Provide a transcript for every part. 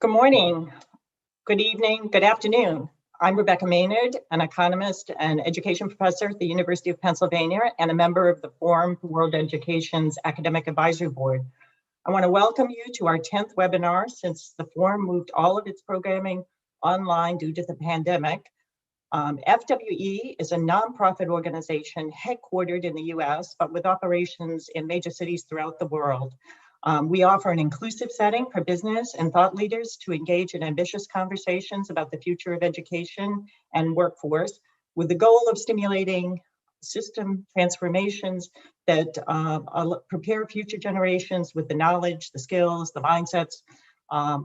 Good morning, good evening, good afternoon. I'm Rebecca Maynard, an economist and education professor at the University of Pennsylvania and a member of the Forum for World Education's Academic Advisory Board. I want to welcome you to our 10th webinar since the Forum moved all of its programming online due to the pandemic. FWE is a nonprofit organization headquartered in the US, but with operations in major cities throughout the world. We offer an inclusive setting for business and thought leaders to engage in ambitious conversations about the future of education and workforce, with the goal of stimulating system transformations that prepare future generations with the knowledge, the skills, the mindsets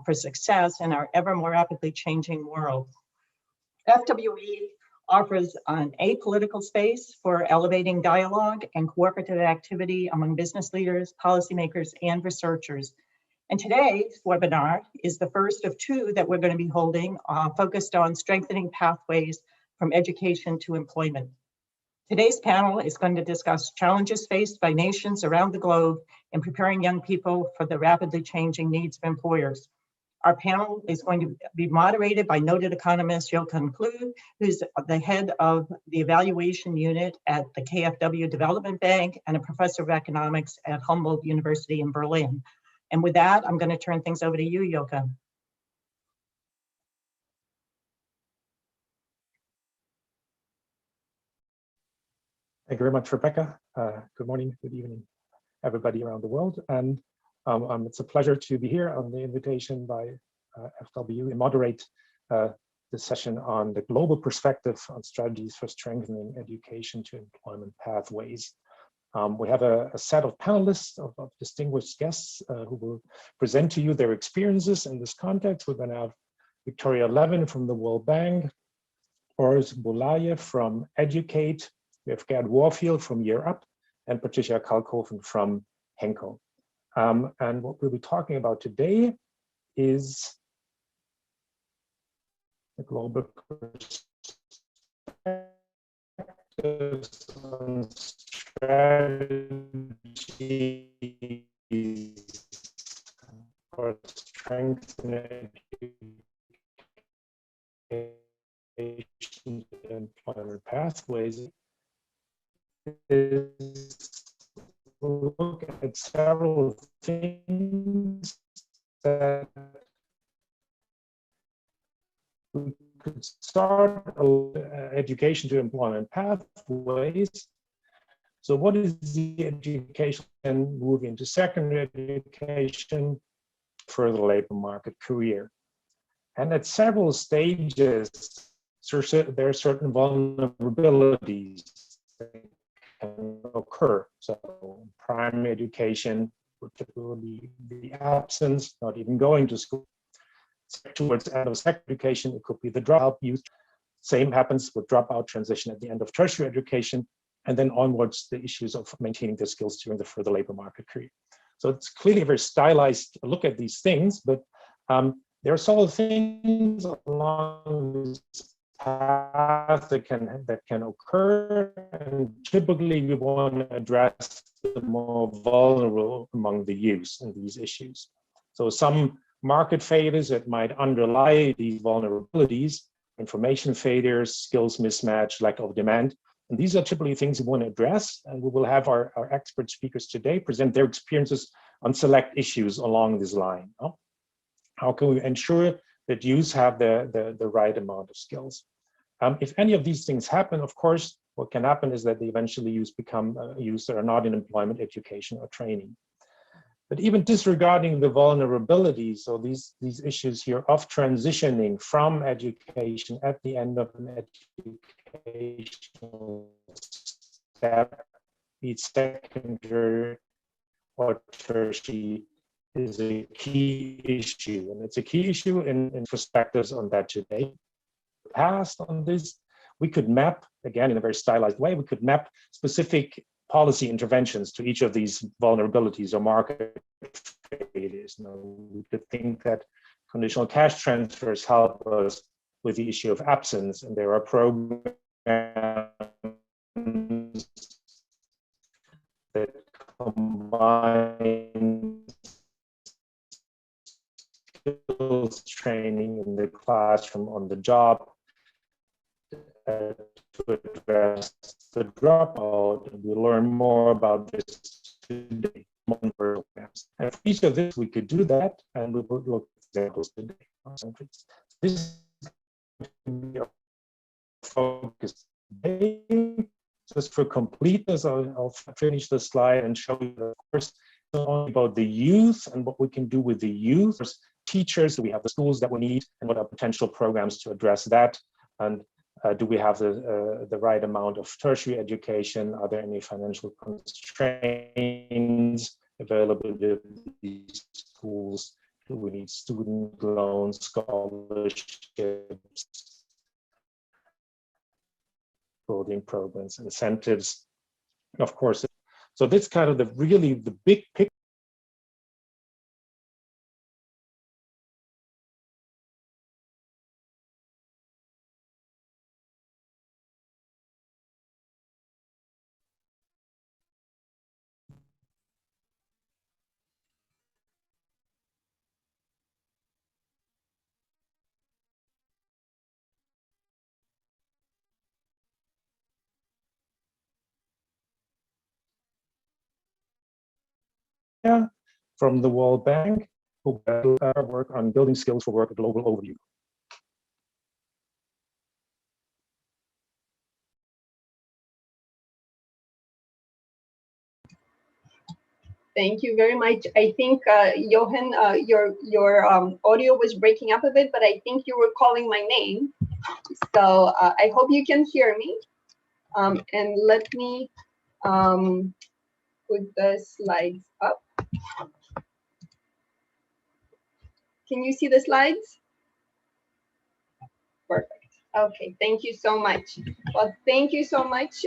for success in our ever more rapidly changing world. FWE offers an apolitical space for elevating dialogue and cooperative activity among business leaders, policymakers, and researchers. And today's webinar is the first of two that we're going to be holding, focused on strengthening pathways from education to employment. Today's panel is going to discuss challenges faced by nations around the globe in preparing young people for the rapidly changing needs of employers. Our panel is going to be moderated by noted economist Jochen Kluge, who's the head of the evaluation unit at the KfW Development Bank and a professor of economics at Humboldt University in Berlin. And with that, I'm going to turn things over to you, Jochen. Thank you very much, Rebecca. Good morning, good evening, everybody around the world. And it's a pleasure to be here on the invitation by FWE and moderate this session on the global perspective on strategies for strengthening education to employment pathways. We have a set of panelists of distinguished guests who will present to you their experiences in this context. We're going to have Victoria Levin from the World Bank, Boris Bulayev from Educate, we have Gerd Warfield from Year Up, and Patricia Kalkofen from Henkel. And what we'll be talking about today is the global perspectives on strategies for strengthening education and employment pathways. Look at several things that we could start education to employment pathways. So what is the education and move into secondary education, further labor market career? And at several stages, there are certain vulnerabilities that can occur. So primary education would typically be the absence, not even going to school. Towards the end of secondary education, it could be the dropout youth. Same happens with dropout transition at the end of tertiary education, and then onwards the issues of maintaining the skills during the further labor market career. So it's clearly a very stylized look at these things, but there are several things along this path that can occur, and typically we want to address the more vulnerable among the youth in these issues. So some market failures that might underlie these vulnerabilities, information failures, skills mismatch, lack of demand. And these are typically things we want to address, and we will have our expert speakers today present their experiences on select issues along this line. How can we ensure that youth have the right amount of skills? If any of these things happen, of course, what can happen is that they eventually become youth that are not in employment, education, or training. But even disregarding the vulnerabilities, so these issues here of transitioning from education at the end of an educational step, be it secondary or tertiary, is a key issue. And it's a key issue in perspectives on that today. Past on this, we could map, again, in a very stylized way, we could map specific policy interventions to each of these vulnerabilities or market failures. Now, we could think that conditional cash transfers help us with the issue of absence, and there are programs that combine skills classroom, on the job, to address the dropout. And we'll learn more about this today. And for each of this, we could do that, and we will look at examples today. This is our focus today. Just for completeness, I'll finish the slide and show you, of course, not only about the youth and what we can do with the youth. There's teachers, do we have the schools that we need, and what are potential programs to address that? And do we have the right amount of tertiary education? Are there any financial constraints available to these schools? Do we need student loans, scholarships, building programs, incentives? Of course, so this kind of the big picture. From the World Bank, who work on building skills for work, a global overview. Thank you very much. I think, Johan, your audio was breaking up a bit, but I think you were calling my name. So I hope you can hear me. And let me put the slides up. Can you see the slides? Perfect. Okay, thank you so much. Well, thank you so much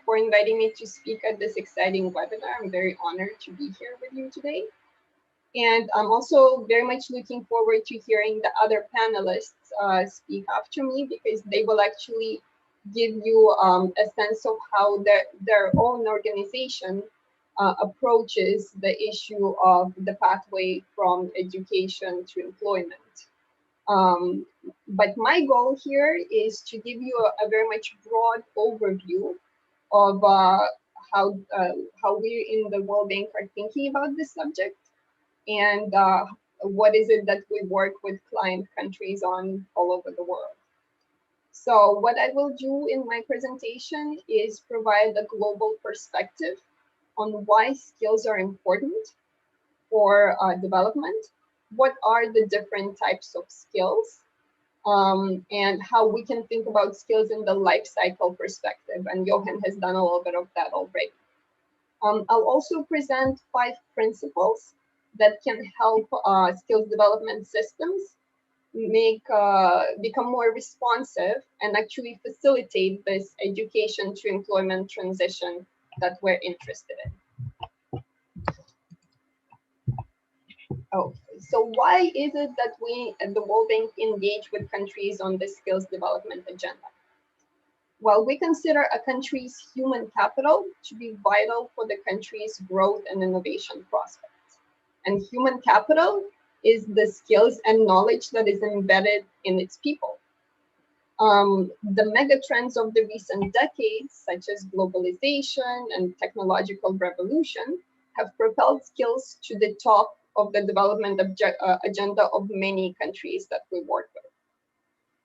for inviting me to speak at this exciting webinar. I'm very honored to be here with you today. And I'm also very much looking forward to hearing the other panelists speak after me, because they will actually give you a sense of how their own organization approaches the issue of the pathway from education to employment. But my goal here is to give you a very much broad overview of how we in the World Bank are thinking about this subject, and what is it that we work with client countries on all over the world. So what I will do in my presentation is provide a global perspective on why skills are important for development, what are the different types of skills, and how we can think about skills in the life cycle perspective. And Johan has done a little bit of that already. I'll also present 5 principles that can help skills development systems become more responsive and actually facilitate this education to employment transition that we're interested in. Okay, so why is it that we at the World Bank engage with countries on the skills development agenda? Well, we consider a country's human capital to be vital for the country's growth and innovation prospects. And human capital is the skills and knowledge that is embedded in its people. The mega trends of the recent decades, such as globalization and technological revolution, have propelled skills to the top of the development agenda of many countries that we work with.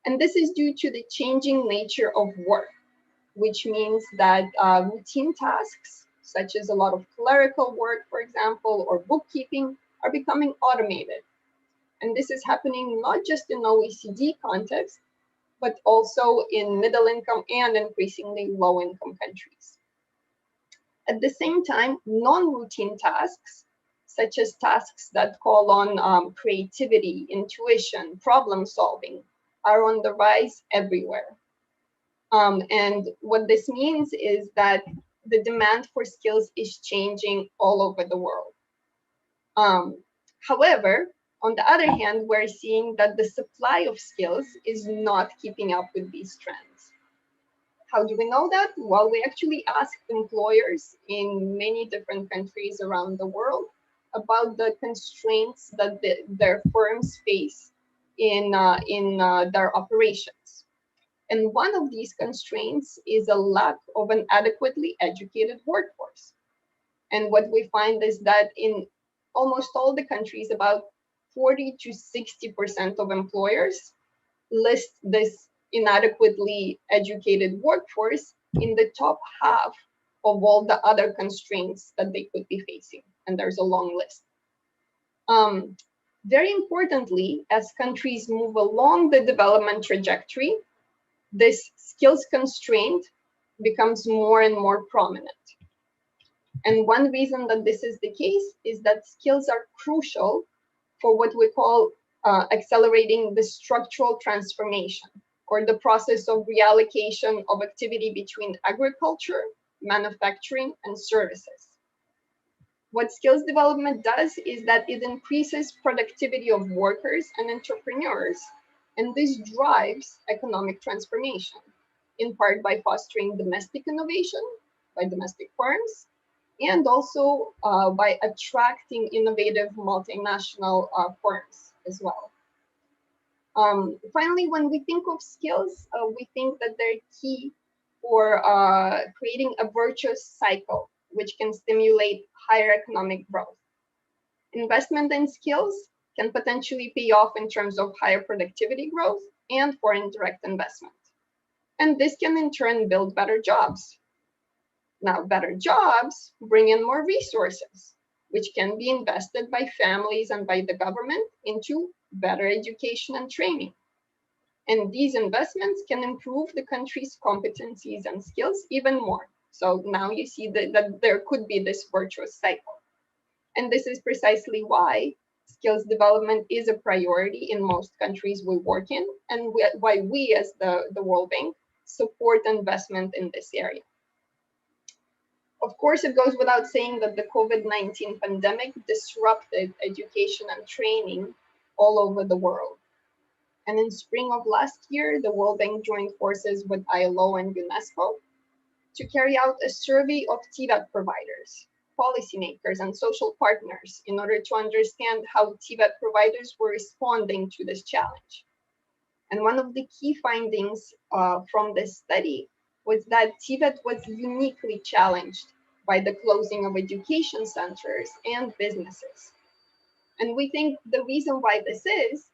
And this is due to the changing nature of work, which means that routine tasks, such as a lot of clerical work, for example, or bookkeeping, are becoming automated. And this is happening not just in OECD context, but also in middle income and increasingly low income countries. At the same time, non-routine tasks, such as tasks that call on creativity, intuition, problem solving, are on the rise everywhere. And what this means is that the demand for skills is changing all over the world. However, on the other hand, we're seeing that the supply of skills is not keeping up with these trends. How do we know that? Well, we actually asked employers in many different countries around the world about the constraints that their firms face in their operations. And one of these constraints is a lack of an adequately educated workforce. And what we find is that in almost all the countries, about 40 to 60% of employers list this inadequately educated workforce in the top half of all the other constraints that they could be facing. And there's a long list. Very importantly, as countries move along the development trajectory, this skills constraint becomes more and more prominent. And one reason that this is the case is that skills are crucial for what we call accelerating the structural transformation, or the process of reallocation of activity between agriculture, manufacturing, and services. What skills development does is that it increases productivity of workers and entrepreneurs, and this drives economic transformation, in part by fostering domestic innovation by domestic firms, and also by attracting innovative multinational firms as well. Finally, when we think of skills, we think that they're key for creating a virtuous cycle, which can stimulate higher economic growth. Investment in skills can potentially pay off in terms of higher productivity growth and foreign direct investment. And this can in turn build better jobs. Now, better jobs bring in more resources, which can be invested by families and by the government into better education and training. And these investments can improve the country's competencies and skills even more. So now you see that there could be this virtuous cycle. And this is precisely why skills development is a priority in most countries we work in, and why we as the World Bank support investment in this area. Of course, it goes without saying that the COVID-19 pandemic disrupted education and training all over the world. And in spring of last year, the World Bank joined forces with ILO and UNESCO to carry out a survey of TVET providers, policymakers, and social partners in order to understand how TVET providers were responding to this challenge. And one of the key findings from this study was that TVET was uniquely challenged by the closing of education centers and businesses. And we think the reason why this is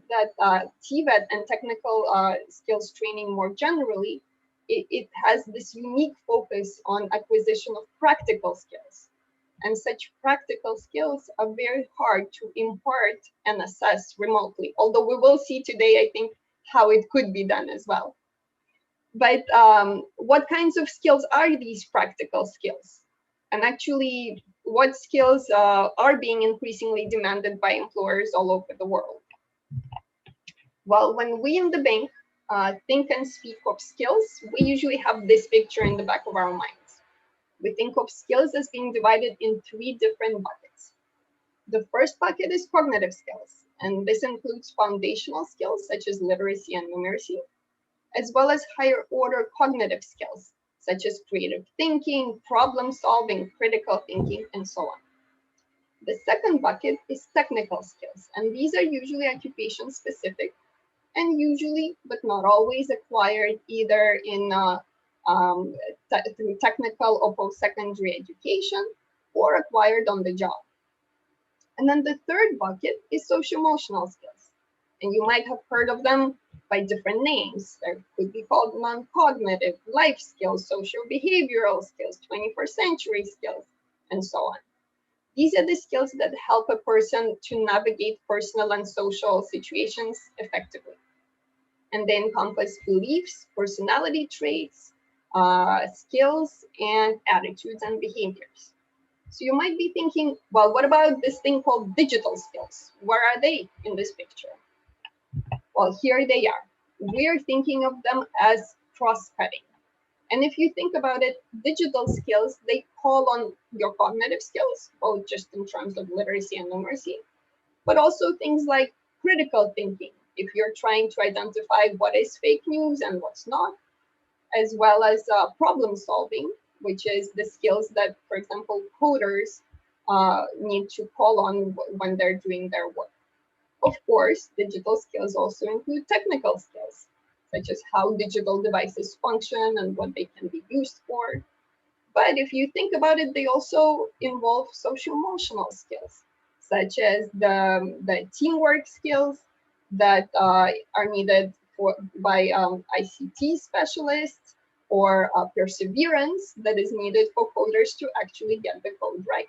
that TVET and technical skills training more generally, it has this unique focus on acquisition of practical skills. And such practical skills are very hard to impart and assess remotely, although we will see today, I think, how it could be done as well. But what kinds of skills are these practical skills? And actually, what skills are being increasingly demanded by employers all over the world? Well, when we in the bank think and speak of skills, we usually have this picture in the back of our minds. We think of skills as being divided in three different buckets. The first bucket is cognitive skills, and this includes foundational skills such as literacy and numeracy, as well as higher order cognitive skills such as creative thinking, problem solving, critical thinking, and so on. The second bucket is technical skills, and these are usually occupation specific and usually, but not always, acquired either in through technical or post-secondary education or acquired on the job. And then the third bucket is social-emotional skills. And you might have heard of them by different names. They could be called non-cognitive, life skills, social behavioral skills, 21st century skills, and so on. These are the skills that help a person to navigate personal and social situations effectively. And they encompass beliefs, personality traits, skills, and attitudes and behaviors. So you might be thinking, well, what about this thing called digital skills? Where are they in this picture? Well, here they are. We are thinking of them as cross-cutting. And if you think about it, digital skills, they call on your cognitive skills, both just in terms of literacy and numeracy, but also things like critical thinking, if you're trying to identify what is fake news and what's not, as well as problem solving, which is the skills that, for example, coders need to call on when they're doing their work. Of course, digital skills also include technical skills, such as how digital devices function and what they can be used for. But if you think about it, they also involve social-emotional skills, such as the teamwork skills that are needed by ICT specialists, or perseverance that is needed for coders to actually get the code right.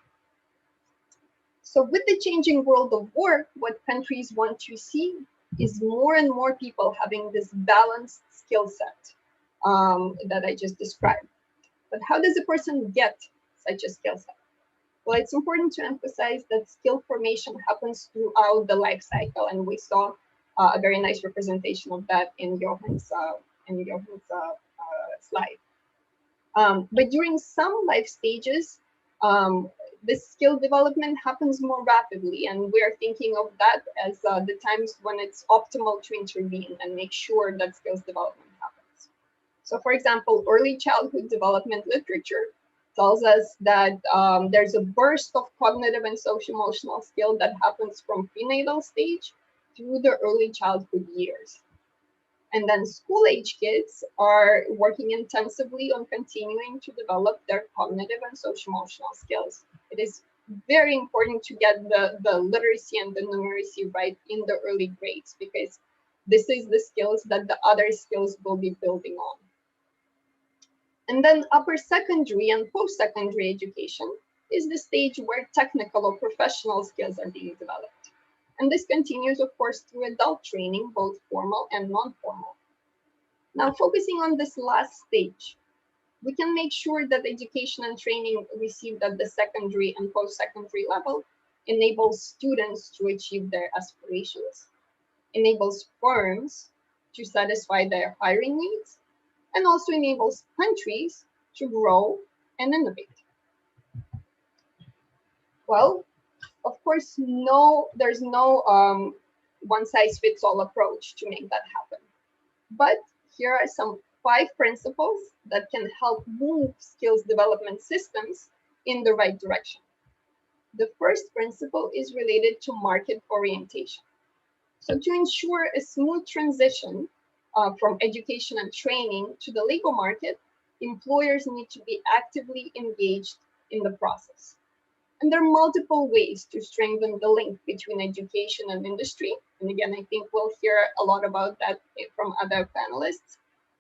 So with the changing world of work, what countries want to see is more and more people having this balanced skill set that I just described. But how does a person get such a skill set? Well, it's important to emphasize that skill formation happens throughout the life cycle, and we saw a very nice representation of that in Johan's slide. But during some life stages, this skill development happens more rapidly, and we're thinking of that as the times when it's optimal to intervene and make sure that skills development happens. So for example, early childhood development literature tells us that there's a burst of cognitive and social-emotional skill that happens from prenatal stage through the early childhood years. And then school-age kids are working intensively on continuing to develop their cognitive and social-emotional skills. It is very important to get the literacy and the numeracy right in the early grades, because this is the skills that the other skills will be building on. And then upper secondary and post-secondary education is the stage where technical or professional skills are being developed. And this continues, of course, through adult training, both formal and non-formal. Now, focusing on this last stage, we can make sure that education and training received at the secondary and post-secondary level enables students to achieve their aspirations, enables firms to satisfy their hiring needs, and also enables countries to grow and innovate. Well, of course, there's no one-size-fits-all approach to make that happen. But here are some 5 principles that can help move skills development systems in the right direction. The first principle is related to market orientation. So to ensure a smooth transition from education and training to the labor market, employers need to be actively engaged in the process. And there are multiple ways to strengthen the link between education and industry. And again, I think we'll hear a lot about that from other panelists.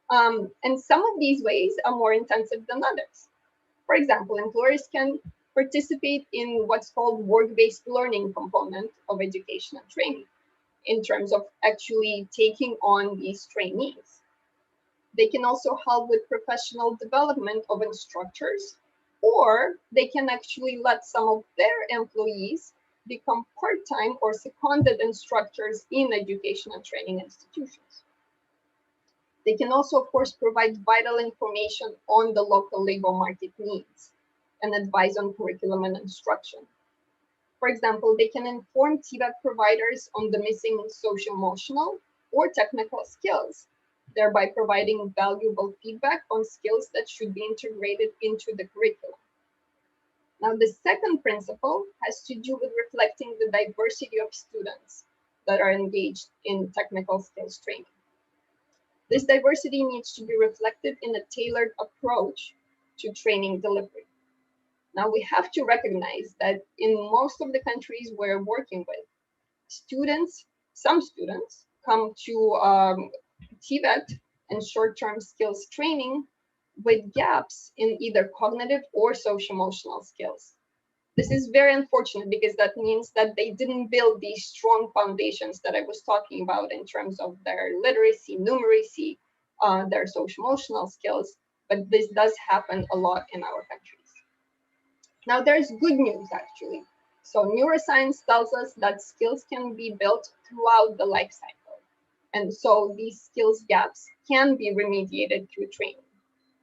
And some of these ways are more intensive than others. For example, employers can participate in what's called work-based learning component of education and training in terms of actually taking on these trainees. They can also help with professional development of instructors, or they can actually let some of their employees become part-time or seconded instructors in education and training institutions. They can also, of course, provide vital information on the local labor market needs and advise on curriculum and instruction. For example, they can inform TVET providers on the missing social-emotional or technical skills, thereby providing valuable feedback on skills that should be integrated into the curriculum. Now, the second principle has to do with reflecting the diversity of students that are engaged in technical skills training. This diversity needs to be reflected in a tailored approach to training delivery. Now, we have to recognize that in most of the countries we're working with, some students come to TVET and short-term skills training with gaps in either cognitive or social-emotional skills. This is very unfortunate because that means that they didn't build these strong foundations that I was talking about in terms of their literacy, numeracy, their social-emotional skills, but this does happen a lot in our countries. Now, there's good news, actually. So neuroscience tells us that skills can be built throughout the life cycle. And so these skills gaps can be remediated through training.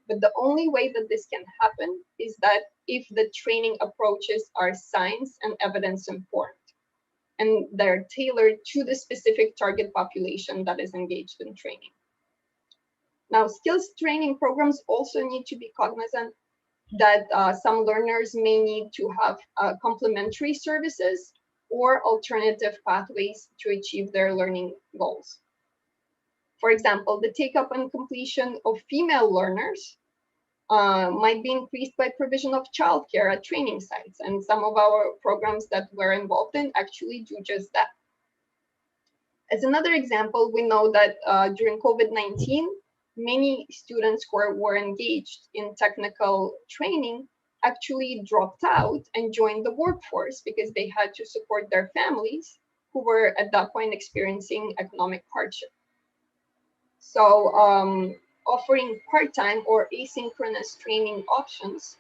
But the only way that this can happen is that if the training approaches are science and evidence informed, and they're tailored to the specific target population that is engaged in training. Now, skills training programs also need to be cognizant that some learners may need to have complementary services or alternative pathways to achieve their learning goals. For example, the take-up and completion of female learners might be increased by provision of childcare at training sites, and some of our programs that we're involved in actually do just that. As another example, we know that during COVID-19, many students who were engaged in technical training actually dropped out and joined the workforce because they had to support their families who were at that point experiencing economic hardship. So offering part-time or asynchronous training options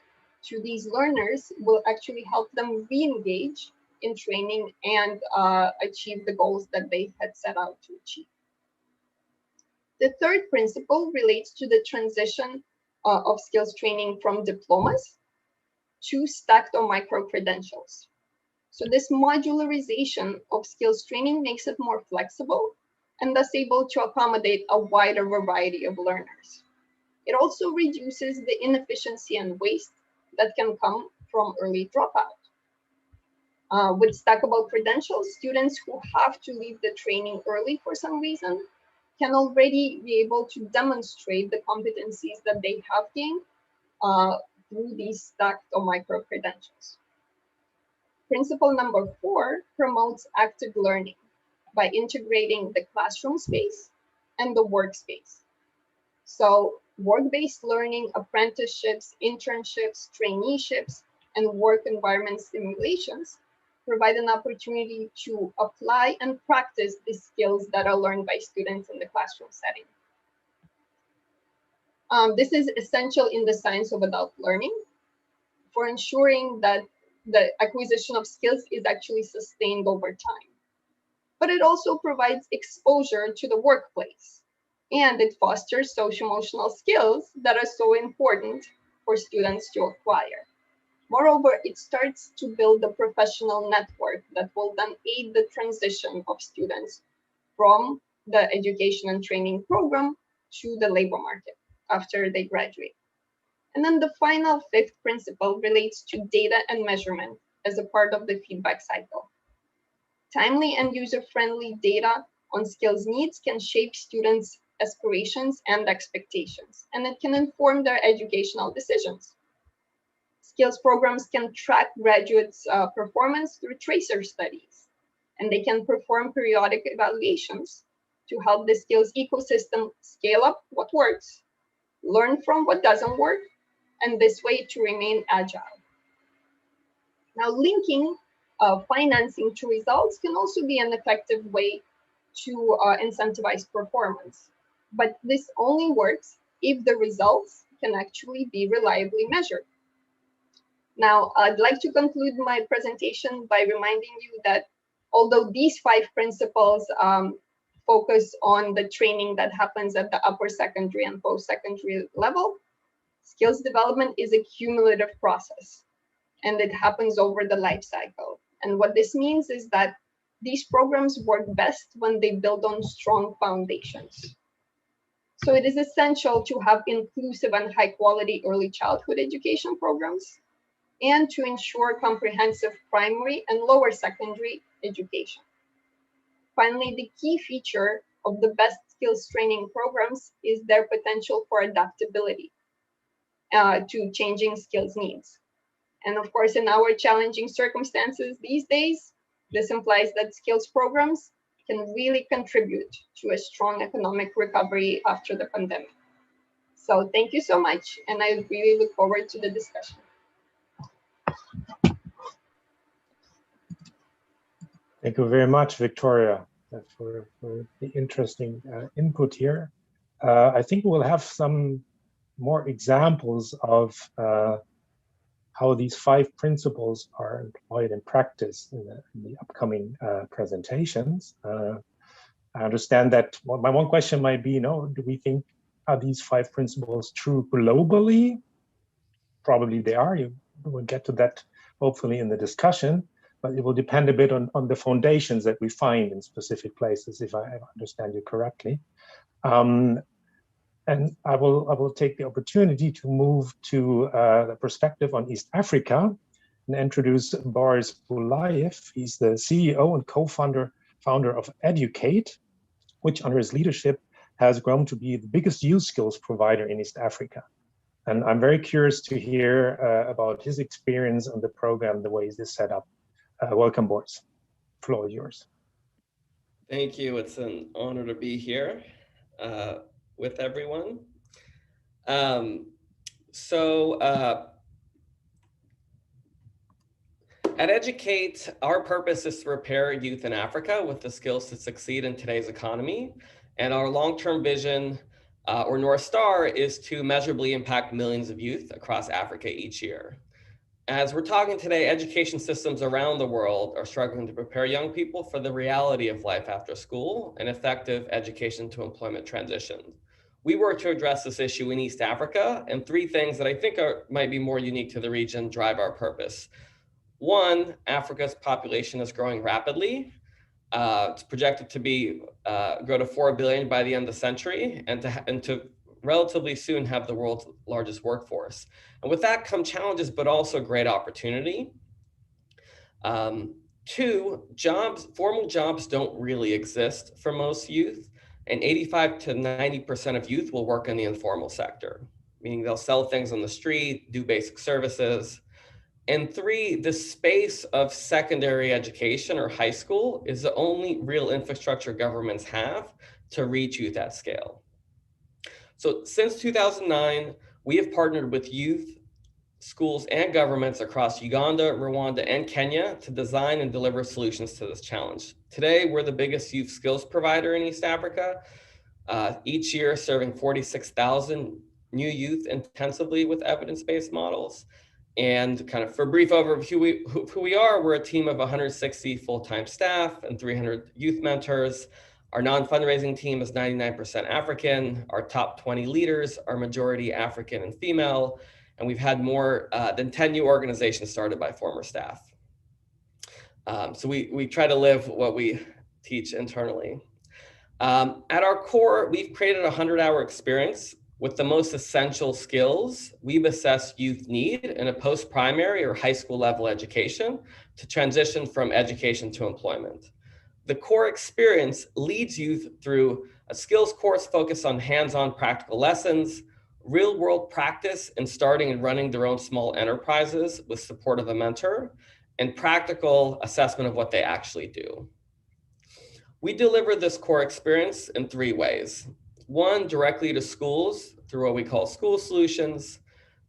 to these learners will actually help them re-engage in training and achieve the goals that they had set out to achieve. The third principle relates to the transition of skills training from diplomas to stacked or micro-credentials. So this modularization of skills training makes it more flexible and thus able to accommodate a wider variety of learners. It also reduces the inefficiency and waste that can come from early dropout. With stackable credentials, students who have to leave the training early for some reason can already be able to demonstrate the competencies that they have gained through these stacked or micro credentials. Principle number 4 promotes active learning by integrating the classroom space and the workspace. So work-based learning, apprenticeships, internships, traineeships, and work environment simulations provide an opportunity to apply and practice the skills that are learned by students in the classroom setting. This is essential in the science of adult learning for ensuring that the acquisition of skills is actually sustained over time. But it also provides exposure to the workplace, and it fosters social-emotional skills that are so important for students to acquire. Moreover, it starts to build a professional network that will then aid the transition of students from the education and training program to the labor market after they graduate. And then the final 5th principle relates to data and measurement as a part of the feedback cycle. Timely and user-friendly data on skills needs can shape students' aspirations and expectations, and it can inform their educational decisions. Skills programs can track graduates' performance through tracer studies, and they can perform periodic evaluations to help the skills ecosystem scale up what works, learn from what doesn't work, and this way to remain agile. Now, linking financing to results can also be an effective way to incentivize performance, but this only works if the results can actually be reliably measured. Now, I'd like to conclude my presentation by reminding you that although these 5 principles focus on the training that happens at the upper secondary and post-secondary level, skills development is a cumulative process, and it happens over the life cycle. And what this means is that these programs work best when they build on strong foundations. So it is essential to have inclusive and high-quality early childhood education programs, and to ensure comprehensive primary and lower secondary education. Finally, the key feature of the best skills training programs is their potential for adaptability to changing skills needs. And of course, in our challenging circumstances these days, this implies that skills programs can really contribute to a strong economic recovery after the pandemic. So thank you so much, and I really look forward to the discussion. Thank you very much, Victoria, for the interesting input here. I think we'll have some more examples of how these 5 principles are employed in practice in the upcoming presentations. I understand that my one question might be, do we think, are these 5 principles true globally? Probably they are. We'll get to that hopefully in the discussion, but it will depend a bit on the foundations that we find in specific places, if I understand you correctly. And I will take the opportunity to move to the perspective on East Africa, and introduce Boris Bulayev. He's the CEO and co-founder of Educate, which under his leadership has grown to be the biggest youth skills provider in East Africa. And I'm very curious to hear about his experience on the program, the way this set up. Welcome, Boris. The floor is yours. Thank you. It's an honor to be here with everyone. At Educate, our purpose is to prepare youth in Africa with the skills to succeed in today's economy. And our long-term vision or North Star is to measurably impact millions of youth across Africa each year. As we're talking today, education systems around the world are struggling to prepare young people for the reality of life after school and effective education to employment transition. We work to address this issue in East Africa, and three things that I think might be more unique to the region drive our purpose. One, Africa's population is growing rapidly. It's projected to grow to 4 billion by the end of the century, and to relatively soon have the world's largest workforce. And with that come challenges, but also great opportunity. Two, formal jobs don't really exist for most youth, and 85 to 90% of youth will work in the informal sector, meaning they'll sell things on the street, do basic services. And three, the space of secondary education or high school is the only real infrastructure governments have to reach youth at scale. So since 2009, we have partnered with youth, schools, and governments across Uganda, Rwanda, and Kenya to design and deliver solutions to this challenge. Today, we're the biggest youth skills provider in East Africa, each year serving 46,000 new youth intensively with evidence-based models. And kind of for a brief overview of who we are, we're a team of 160 full-time staff and 300 youth mentors. Our non-fundraising team is 99% African. Our top 20 leaders are majority African and female. And we've had more than 10 new organizations started by former staff. So we try to live what we teach internally. At our core, we've created a 100-hour experience with the most essential skills we've assessed youth need in a post-primary or high school level education to transition from education to employment. The core experience leads youth through a skills course focused on hands-on practical lessons, real-world practice in starting and running their own small enterprises with support of a mentor, and practical assessment of what they actually do. We deliver this core experience in three ways. One, directly to schools through what we call school solutions.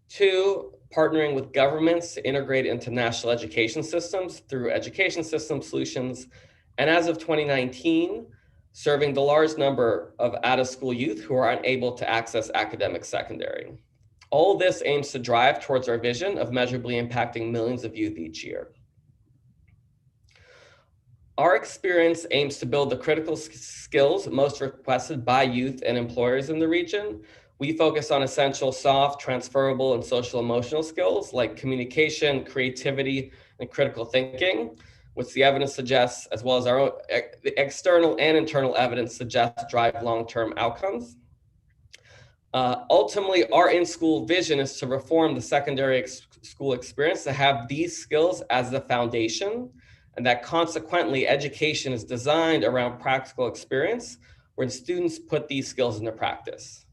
Two, partnering with governments to integrate into national education systems through education system solutions. And as of 2019, serving the large number of out-of-school youth who are unable to access academic secondary. All this aims to drive towards our vision of measurably impacting millions of youth each year. Our experience aims to build the critical skills most requested by youth and employers in the region. We focus on essential soft, transferable, and social emotional skills like communication, creativity, and critical thinking, which the evidence suggests, as well as our own external and internal evidence suggests drive long-term outcomes. Ultimately, our in-school vision is to reform the secondary school experience to have these skills as the foundation, and that consequently education is designed around practical experience where students put these skills into practice.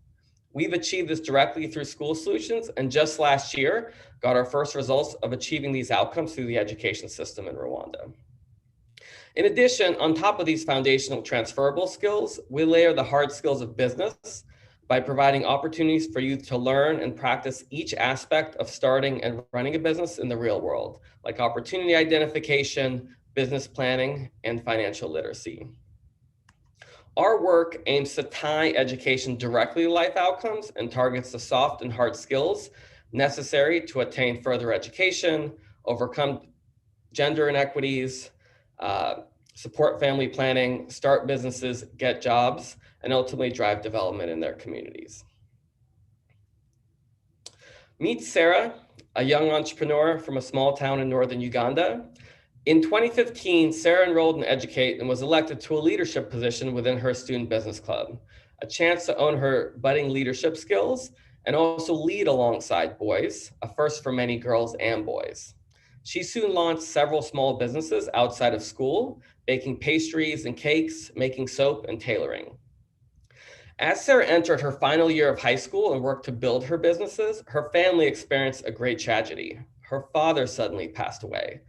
We've achieved this directly through school solutions, and just last year got our first results of achieving these outcomes through the education system in Rwanda. In addition, on top of these foundational transferable skills, we layer the hard skills of business by providing opportunities for youth to learn and practice each aspect of starting and running a business in the real world, like opportunity identification, business planning, and financial literacy. Our work aims to tie education directly to life outcomes and targets the soft and hard skills necessary to attain further education, overcome gender inequities, support family planning, start businesses, get jobs, and ultimately drive development in their communities. Meet Sarah, a young entrepreneur from a small town in northern Uganda. In 2015, Sarah enrolled in Educate and was elected to a leadership position within her student business club, a chance to own her budding leadership skills and also lead alongside boys, a first for many girls and boys. She soon launched several small businesses outside of school, baking pastries and cakes, making soap and tailoring. As Sarah entered her final year of high school and worked to build her businesses, her family experienced a great tragedy. Her father suddenly passed away,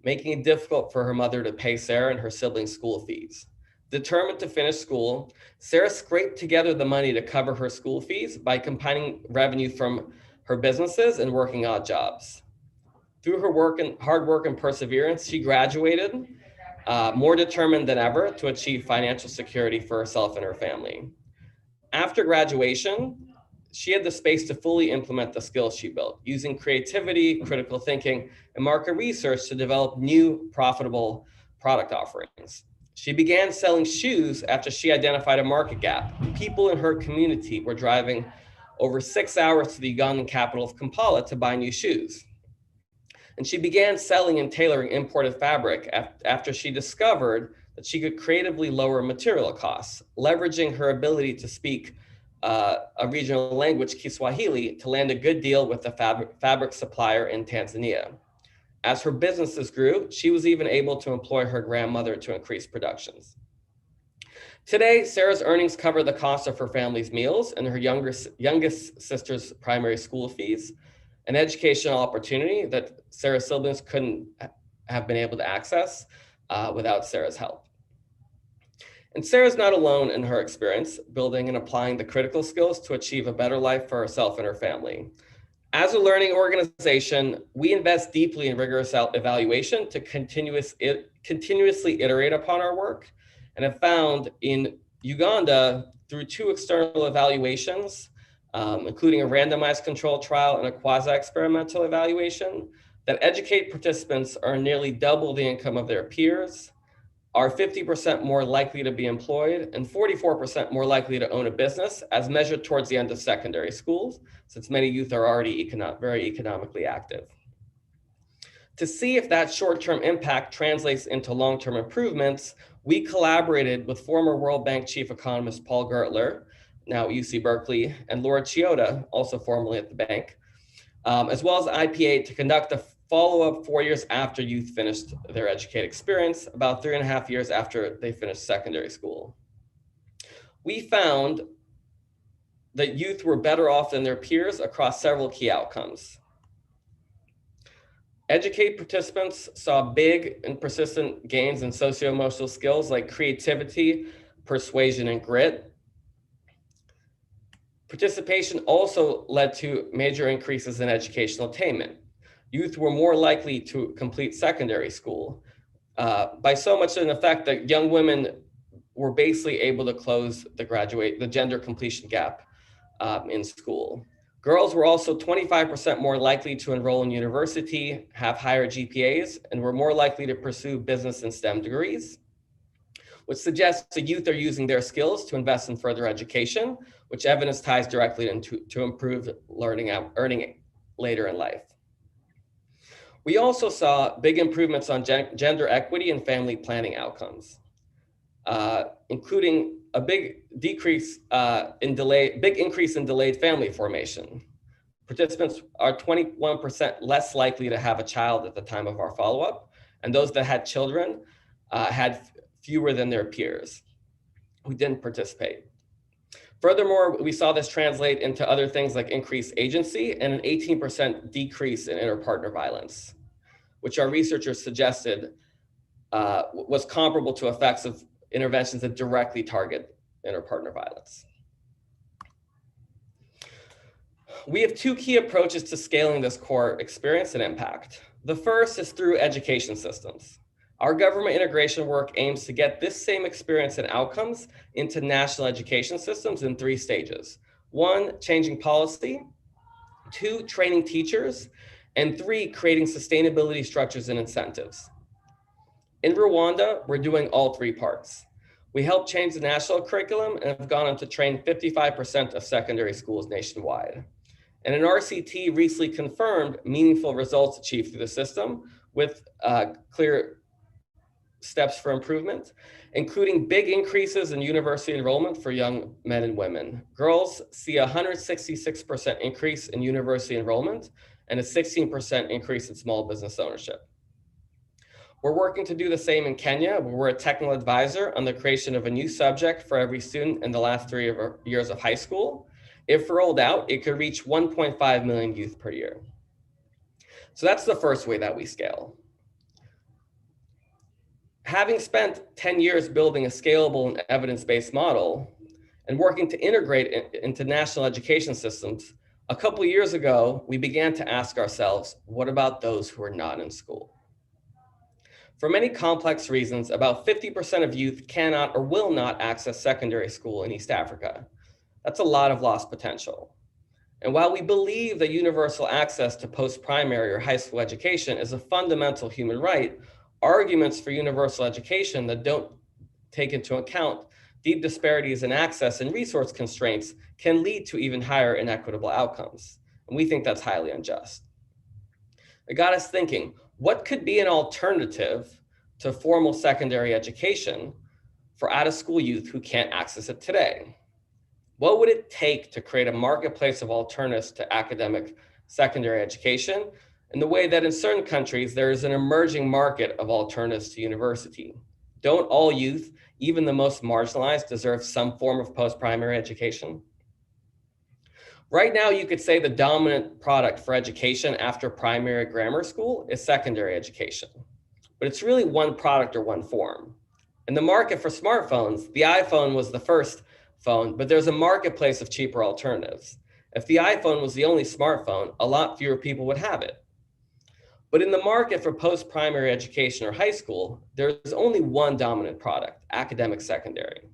making it difficult for her mother to pay Sarah and her siblings' school fees. Determined to finish school, Sarah scraped together the money to cover her school fees by combining revenue from her businesses and working odd jobs. Through her hard work and perseverance, she graduated more determined than ever to achieve financial security for herself and her family. After graduation, she had the space to fully implement the skills she built, using creativity, critical thinking, and market research to develop new profitable product offerings. She began selling shoes after she identified a market gap. People in her community were driving over 6 hours to the Ugandan capital of Kampala to buy new shoes. And she began selling and tailoring imported fabric after she discovered that she could creatively lower material costs, leveraging her ability to speak a regional language, Kiswahili, to land a good deal with a fabric supplier in Tanzania. As her businesses grew, she was even able to employ her grandmother to increase productions. Today, Sarah's earnings cover the cost of her family's meals and her youngest sister's primary school fees, an educational opportunity that Sarah's siblings couldn't have been able to access without Sarah's help. And Sarah's not alone in her experience building and applying the critical skills to achieve a better life for herself and her family. As a learning organization, we invest deeply in rigorous evaluation to continuously iterate upon our work, and have found in Uganda through 2 external evaluations, including a randomized control trial and a quasi-experimental evaluation, that educate participants earn nearly double the income of their peers, are 50% more likely to be employed, and 44% more likely to own a business as measured towards the end of secondary schools, since many youth are already very economically active. To see if that short-term impact translates into long-term improvements, we collaborated with former World Bank chief economist Paul Gertler, now at UC Berkeley, and Laura Chioda, also formerly at the bank, as well as IPA, to conduct a follow-up 4 years after youth finished their educated experience, about 3.5 years after they finished secondary school. We found that youth were better off than their peers across several key outcomes. Educate participants saw big and persistent gains in socio-emotional skills like creativity, persuasion, and grit. Participation also led to major increases in educational attainment. Youth were more likely to complete secondary school, by so much in effect that young women were basically able to close the gender completion gap in school. Girls were also 25% more likely to enroll in university, have higher GPAs, and were more likely to pursue business and STEM degrees, which suggests the youth are using their skills to invest in further education, which evidence ties directly to improved earning later in life. We also saw big improvements on gender equity and family planning outcomes, including a big increase in delayed family formation. Participants are 21% less likely to have a child at the time of our follow-up, and those that had children had fewer than their peers who didn't participate. Furthermore, we saw this translate into other things like increased agency and an 18% decrease in interpartner violence, which our researchers suggested was comparable to effects of interventions that directly target interpartner violence. We have 2 key approaches to scaling this core experience and impact. The first is through education systems. Our government integration work aims to get this same experience and outcomes into national education systems in 3 stages. 1, changing policy. 2, training teachers. And 3, creating sustainability structures and incentives. In Rwanda, we're doing all 3 parts. We helped change the national curriculum and have gone on to train 55% of secondary schools nationwide. And an RCT recently confirmed meaningful results achieved through the system with clear steps for improvement, including big increases in university enrollment for young men and women. Girls see a 166% increase in university enrollment, and a 16% increase in small business ownership. We're working to do the same in Kenya, where we're a technical advisor on the creation of a new subject for every student in the last 3 years of high school. If rolled out, it could reach 1.5 million youth per year. So that's the first way that we scale. Having spent 10 years building a scalable and evidence-based model and working to integrate it into national education systems, a couple years ago, we began to ask ourselves, what about those who are not in school? For many complex reasons, about 50% of youth cannot or will not access secondary school in East Africa. That's a lot of lost potential. And while we believe that universal access to post-primary or high school education is a fundamental human right, arguments for universal education that don't take into account deep disparities in access and resource constraints can lead to even higher inequitable outcomes. And we think that's highly unjust. It got us thinking, what could be an alternative to formal secondary education for out-of-school youth who can't access it today? What would it take to create a marketplace of alternatives to academic secondary education in the way that in certain countries, there is an emerging market of alternatives to university? Don't all youth, even the most marginalized, deserve some form of post-primary education? Right now, you could say the dominant product for education after primary grammar school is secondary education, but it's really one product or one form. In the market for smartphones, the iPhone was the first phone, but there's a marketplace of cheaper alternatives. If the iPhone was the only smartphone, a lot fewer people would have it. But in the market for post-primary education or high school, there's only one dominant product, academic secondary.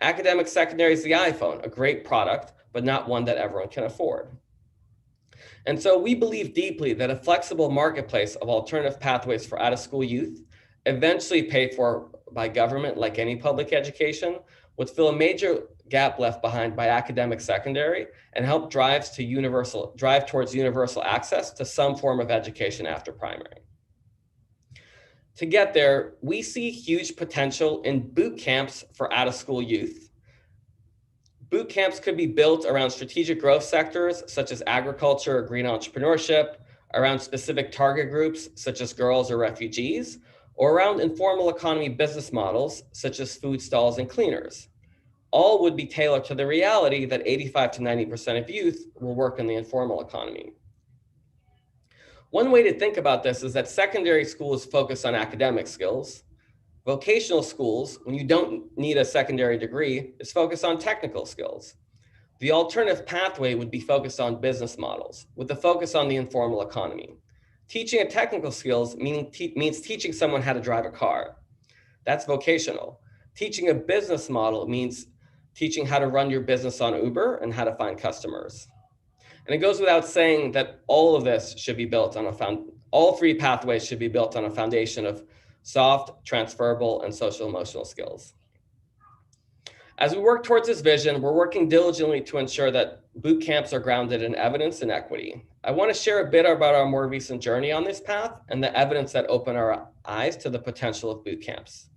Academic secondary is the iPhone, a great product, but not one that everyone can afford. And so we believe deeply that a flexible marketplace of alternative pathways for out-of-school youth, eventually paid for by government like any public education, would fill a major gap left behind by academic secondary and help drive towards universal access to some form of education after primary. To get there, we see huge potential in boot camps for out-of-school youth. Boot camps could be built around strategic growth sectors such as agriculture or green entrepreneurship, around specific target groups such as girls or refugees, or around informal economy business models such as food stalls and cleaners. All would be tailored to the reality that 85 to 90% of youth will work in the informal economy. One way to think about this is that secondary schools focus on academic skills. Vocational schools, when you don't need a secondary degree, is focused on technical skills. The alternative pathway would be focused on business models, with a focus on the informal economy. Teaching a technical skills means teaching someone how to drive a car. That's vocational. Teaching a business model means teaching how to run your business on Uber and how to find customers. And it goes without saying that all of this should be built on all three pathways should be built on a foundation of soft, transferable, and social emotional skills. As we work towards this vision, we're working diligently to ensure that boot camps are grounded in evidence and equity. I want to share a bit about our more recent journey on this path and the evidence that opened our eyes to the potential of boot camps.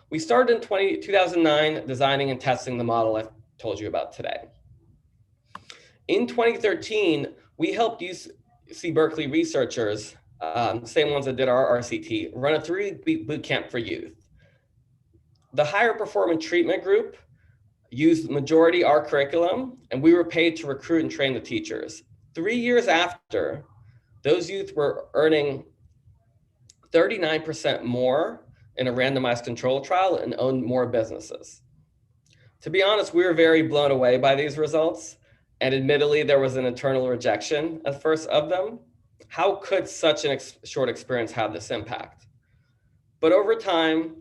We started in 2009 designing and testing the model I told you about today. In 2013, we helped UC Berkeley researchers, same ones that did our RCT, run a 3-week boot camp for youth. The higher performance treatment group used majority our curriculum, and we were paid to recruit and train the teachers. 3 years after, those youth were earning 39% more in a randomized control trial and owned more businesses. To be honest, we were very blown away by these results. And admittedly, there was an internal rejection at first of them. How could such a short experience have this impact? But over time,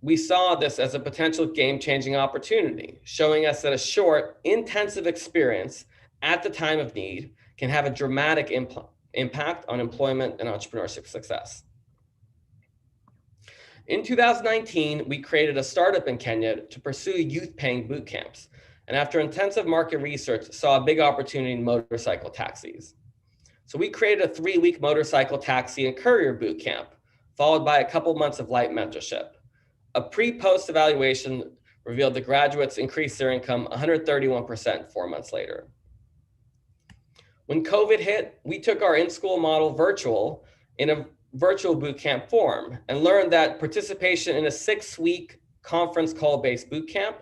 we saw this as a potential game-changing opportunity, showing us that a short, intensive experience at the time of need can have a dramatic impact on employment and entrepreneurship success. In 2019, we created a startup in Kenya to pursue youth-paying boot camps. And after intensive market research, saw a big opportunity in motorcycle taxis. So we created a 3-week motorcycle taxi and courier boot camp, followed by a couple months of light mentorship. A pre-post evaluation revealed the graduates increased their income 131% 4 months later. When COVID hit, we took our in-school model virtual in a virtual bootcamp form and learned that participation in a 6-week conference call-based bootcamp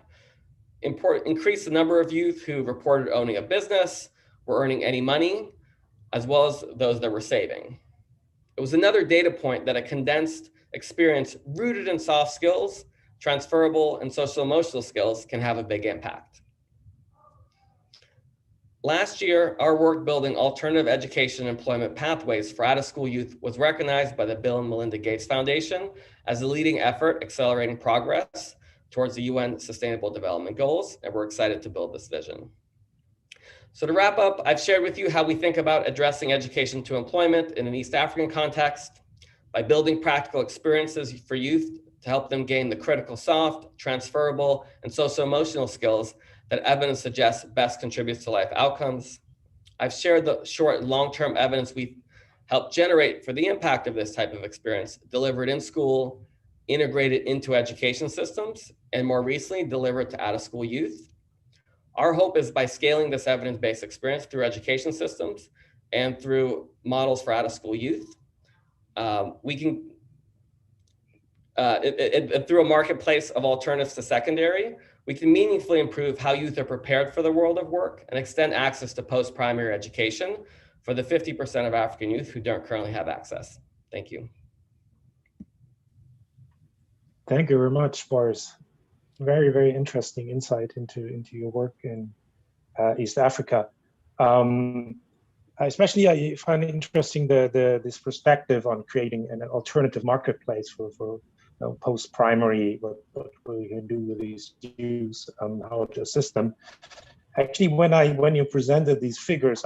increased the number of youth who reported owning a business, were earning any money, as well as those that were saving. It was another data point that a condensed experience rooted in soft skills, transferable and social emotional skills can have a big impact. Last year, our work building alternative education and employment pathways for out-of-school youth was recognized by the Bill and Melinda Gates Foundation as a leading effort accelerating progress towards the UN Sustainable Development Goals, and we're excited to build this vision. So to wrap up, I've shared with you how we think about addressing education to employment in an East African context by building practical experiences for youth to help them gain the critical soft, transferable, and socio-emotional skills that evidence suggests best contributes to life outcomes. I've shared the short and long-term evidence we've helped generate for the impact of this type of experience, delivered in school, integrated into education systems, and more recently, delivered to out-of-school youth. Our hope is by scaling this evidence-based experience through education systems and through models for out-of-school youth, we can, through a marketplace of alternatives to secondary, we can meaningfully improve how youth are prepared for the world of work and extend access to post-primary education for the 50% of African youth who don't currently have access. Thank you. Thank you very much, Boris. Very, very interesting insight into your work in East Africa. Especially, I find it interesting this perspective on creating an alternative marketplace for post-primary, what we can do with these youth, how to assist them. Actually, when you presented these figures,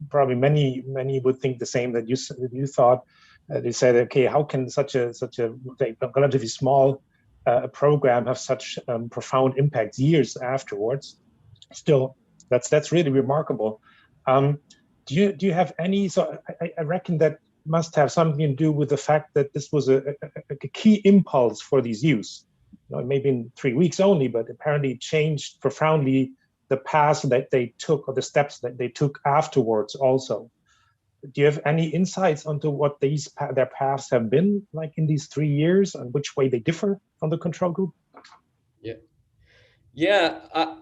probably many would think the same that you thought. They said, okay, how can such a relatively small program have such profound impact years afterwards? Still, that's really remarkable. Do you have any? So I reckon that must have something to do with the fact that this was a key impulse for these youth. Maybe in 3 weeks only, but apparently changed profoundly the path that they took or the steps that they took afterwards also. Do you have any insights onto what their paths have been like in these 3 years and which way they differ from the control group? Yeah,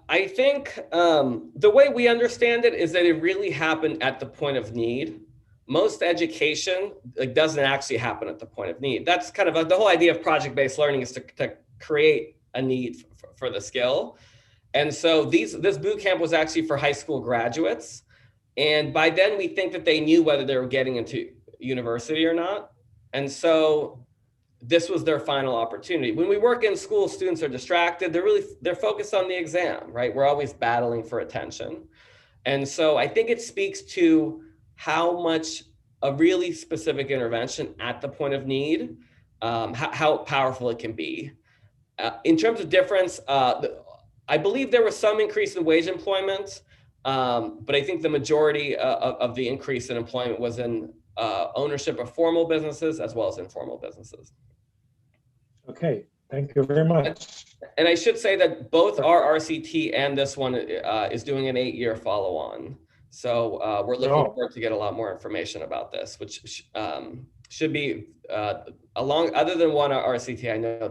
I think the way we understand it is that it really happened at the point of need. Most education doesn't actually happen at the point of need. That's kind of the whole idea of project-based learning is to create a need for the skill. And so this boot camp was actually for high school graduates. And by then we think that they knew whether they were getting into university or not. And so this was their final opportunity. When we work in school, students are distracted. They're focused on the exam, right? We're always battling for attention. And so I think it speaks to how much a really specific intervention at the point of need, how powerful it can be. In terms of difference, I believe there was some increase in wage employment, but I think the majority of the increase in employment was in ownership of formal businesses as well as informal businesses. Okay, thank you very much. And I should say that both our RCT and this one is doing an 8-year follow-on. So we're looking forward to get a lot more information about this, which should be other than one RCT, I know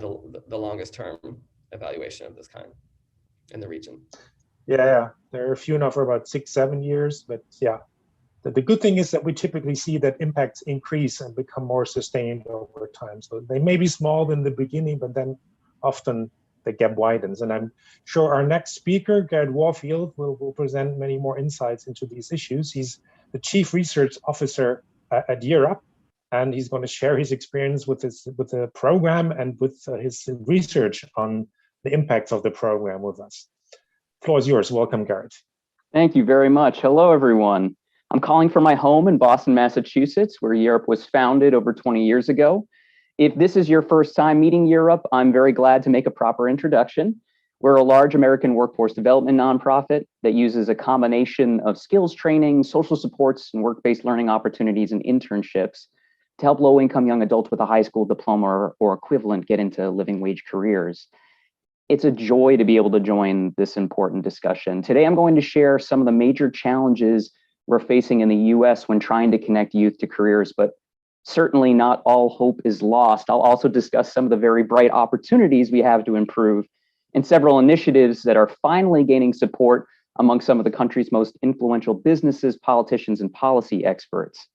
the longest term evaluation of this kind in the region. Yeah, there are a few now for about 6-7 years, but yeah. The good thing is that we typically see that impacts increase and become more sustained over time. So they may be small in the beginning, but then often the gap widens. And I'm sure our next speaker, Garrett Warfield, will present many more insights into these issues. He's the Chief Research Officer at Europe, and he's going to share his experience with the program and with his research on the impacts of the program with us. The floor is yours. Welcome, Garrett. Thank you very much. Hello, everyone. I'm calling from my home in Boston, Massachusetts, where Europe was founded over 20 years ago. If this is your first time meeting Europe, I'm very glad to make a proper introduction. We're a large American workforce development nonprofit that uses a combination of skills training, social supports, and work-based learning opportunities and internships to help low-income young adults with a high school diploma or equivalent get into living wage careers. It's a joy to be able to join this important discussion. Today, I'm going to share some of the major challenges we're facing in the US when trying to connect youth to careers, but certainly not all hope is lost. I'll also discuss some of the very bright opportunities we have to improve and several initiatives that are finally gaining support among some of the country's most influential businesses, politicians, and policy experts.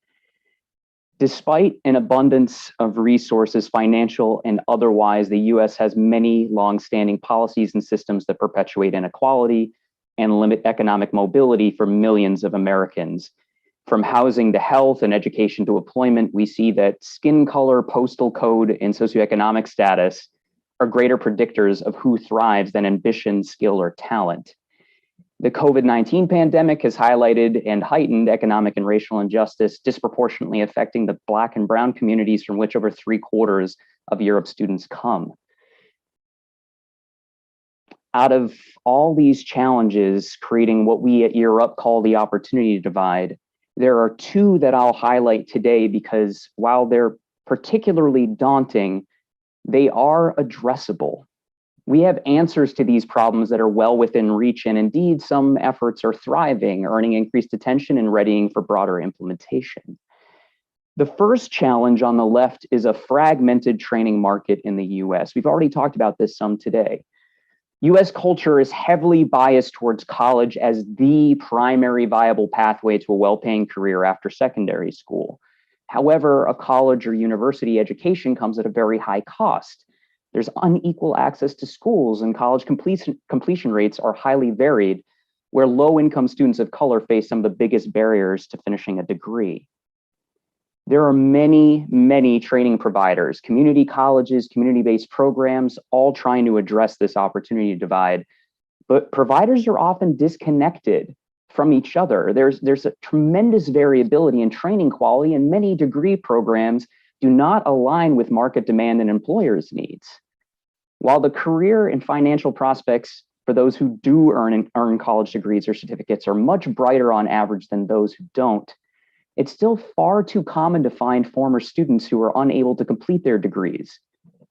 Despite an abundance of resources, financial and otherwise, the US has many longstanding policies and systems that perpetuate inequality and limit economic mobility for millions of Americans. From housing to health and education to employment, we see that skin color, postal code, and socioeconomic status are greater predictors of who thrives than ambition, skill, or talent. The COVID-19 pandemic has highlighted and heightened economic and racial injustice, disproportionately affecting the Black and Brown communities from which over 3/4 of Europe's students come. Out of all these challenges, creating what we at Europe call the opportunity divide, there are two that I'll highlight today because while they're particularly daunting, they are addressable. We have answers to these problems that are well within reach, and indeed some efforts are thriving, earning increased attention and readying for broader implementation. The first challenge on the left is a fragmented training market in the US. We've already talked about this some today. US culture is heavily biased towards college as the primary viable pathway to a well-paying career after secondary school. However, a college or university education comes at a very high cost. There's unequal access to schools, and college completion rates are highly varied, where low-income students of color face some of the biggest barriers to finishing a degree. There are many, many training providers, community colleges, community-based programs, all trying to address this opportunity divide, but providers are often disconnected from each other. There's a tremendous variability in training quality, and many degree programs do not align with market demand and employers' needs. While the career and financial prospects for those who do earn college degrees or certificates are much brighter on average than those who don't, it's still far too common to find former students who are unable to complete their degrees.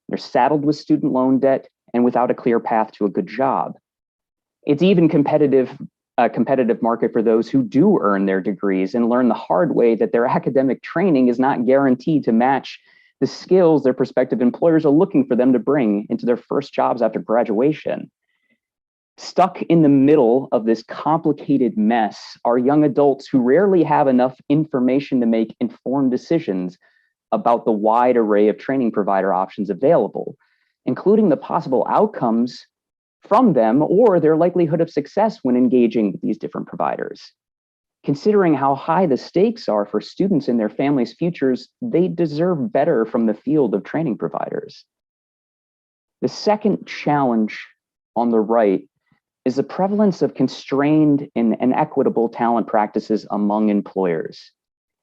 They're saddled with student loan debt and without a clear path to a good job. It's even a competitive market for those who do earn their degrees and learn the hard way that their academic training is not guaranteed to match the skills their prospective employers are looking for them to bring into their first jobs after graduation. Stuck in the middle of this complicated mess are young adults who rarely have enough information to make informed decisions about the wide array of training provider options available, including the possible outcomes from them or their likelihood of success when engaging with these different providers. Considering how high the stakes are for students and their families' futures, they deserve better from the field of training providers. The second challenge on the right is the prevalence of constrained and inequitable talent practices among employers.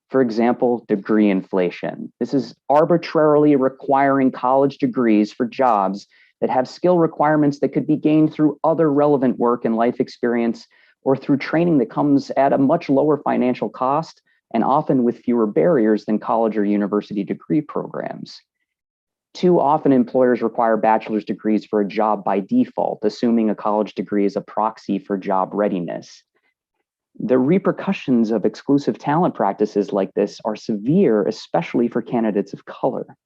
For example, degree inflation. This is arbitrarily requiring college degrees for jobs that have skill requirements that could be gained through other relevant work and life experience or through training that comes at a much lower financial cost and often with fewer barriers than college or university degree programs. Too often, employers require bachelor's degrees for a job by default, assuming a college degree is a proxy for job readiness. The repercussions of exclusive talent practices like this are severe, especially for candidates of color.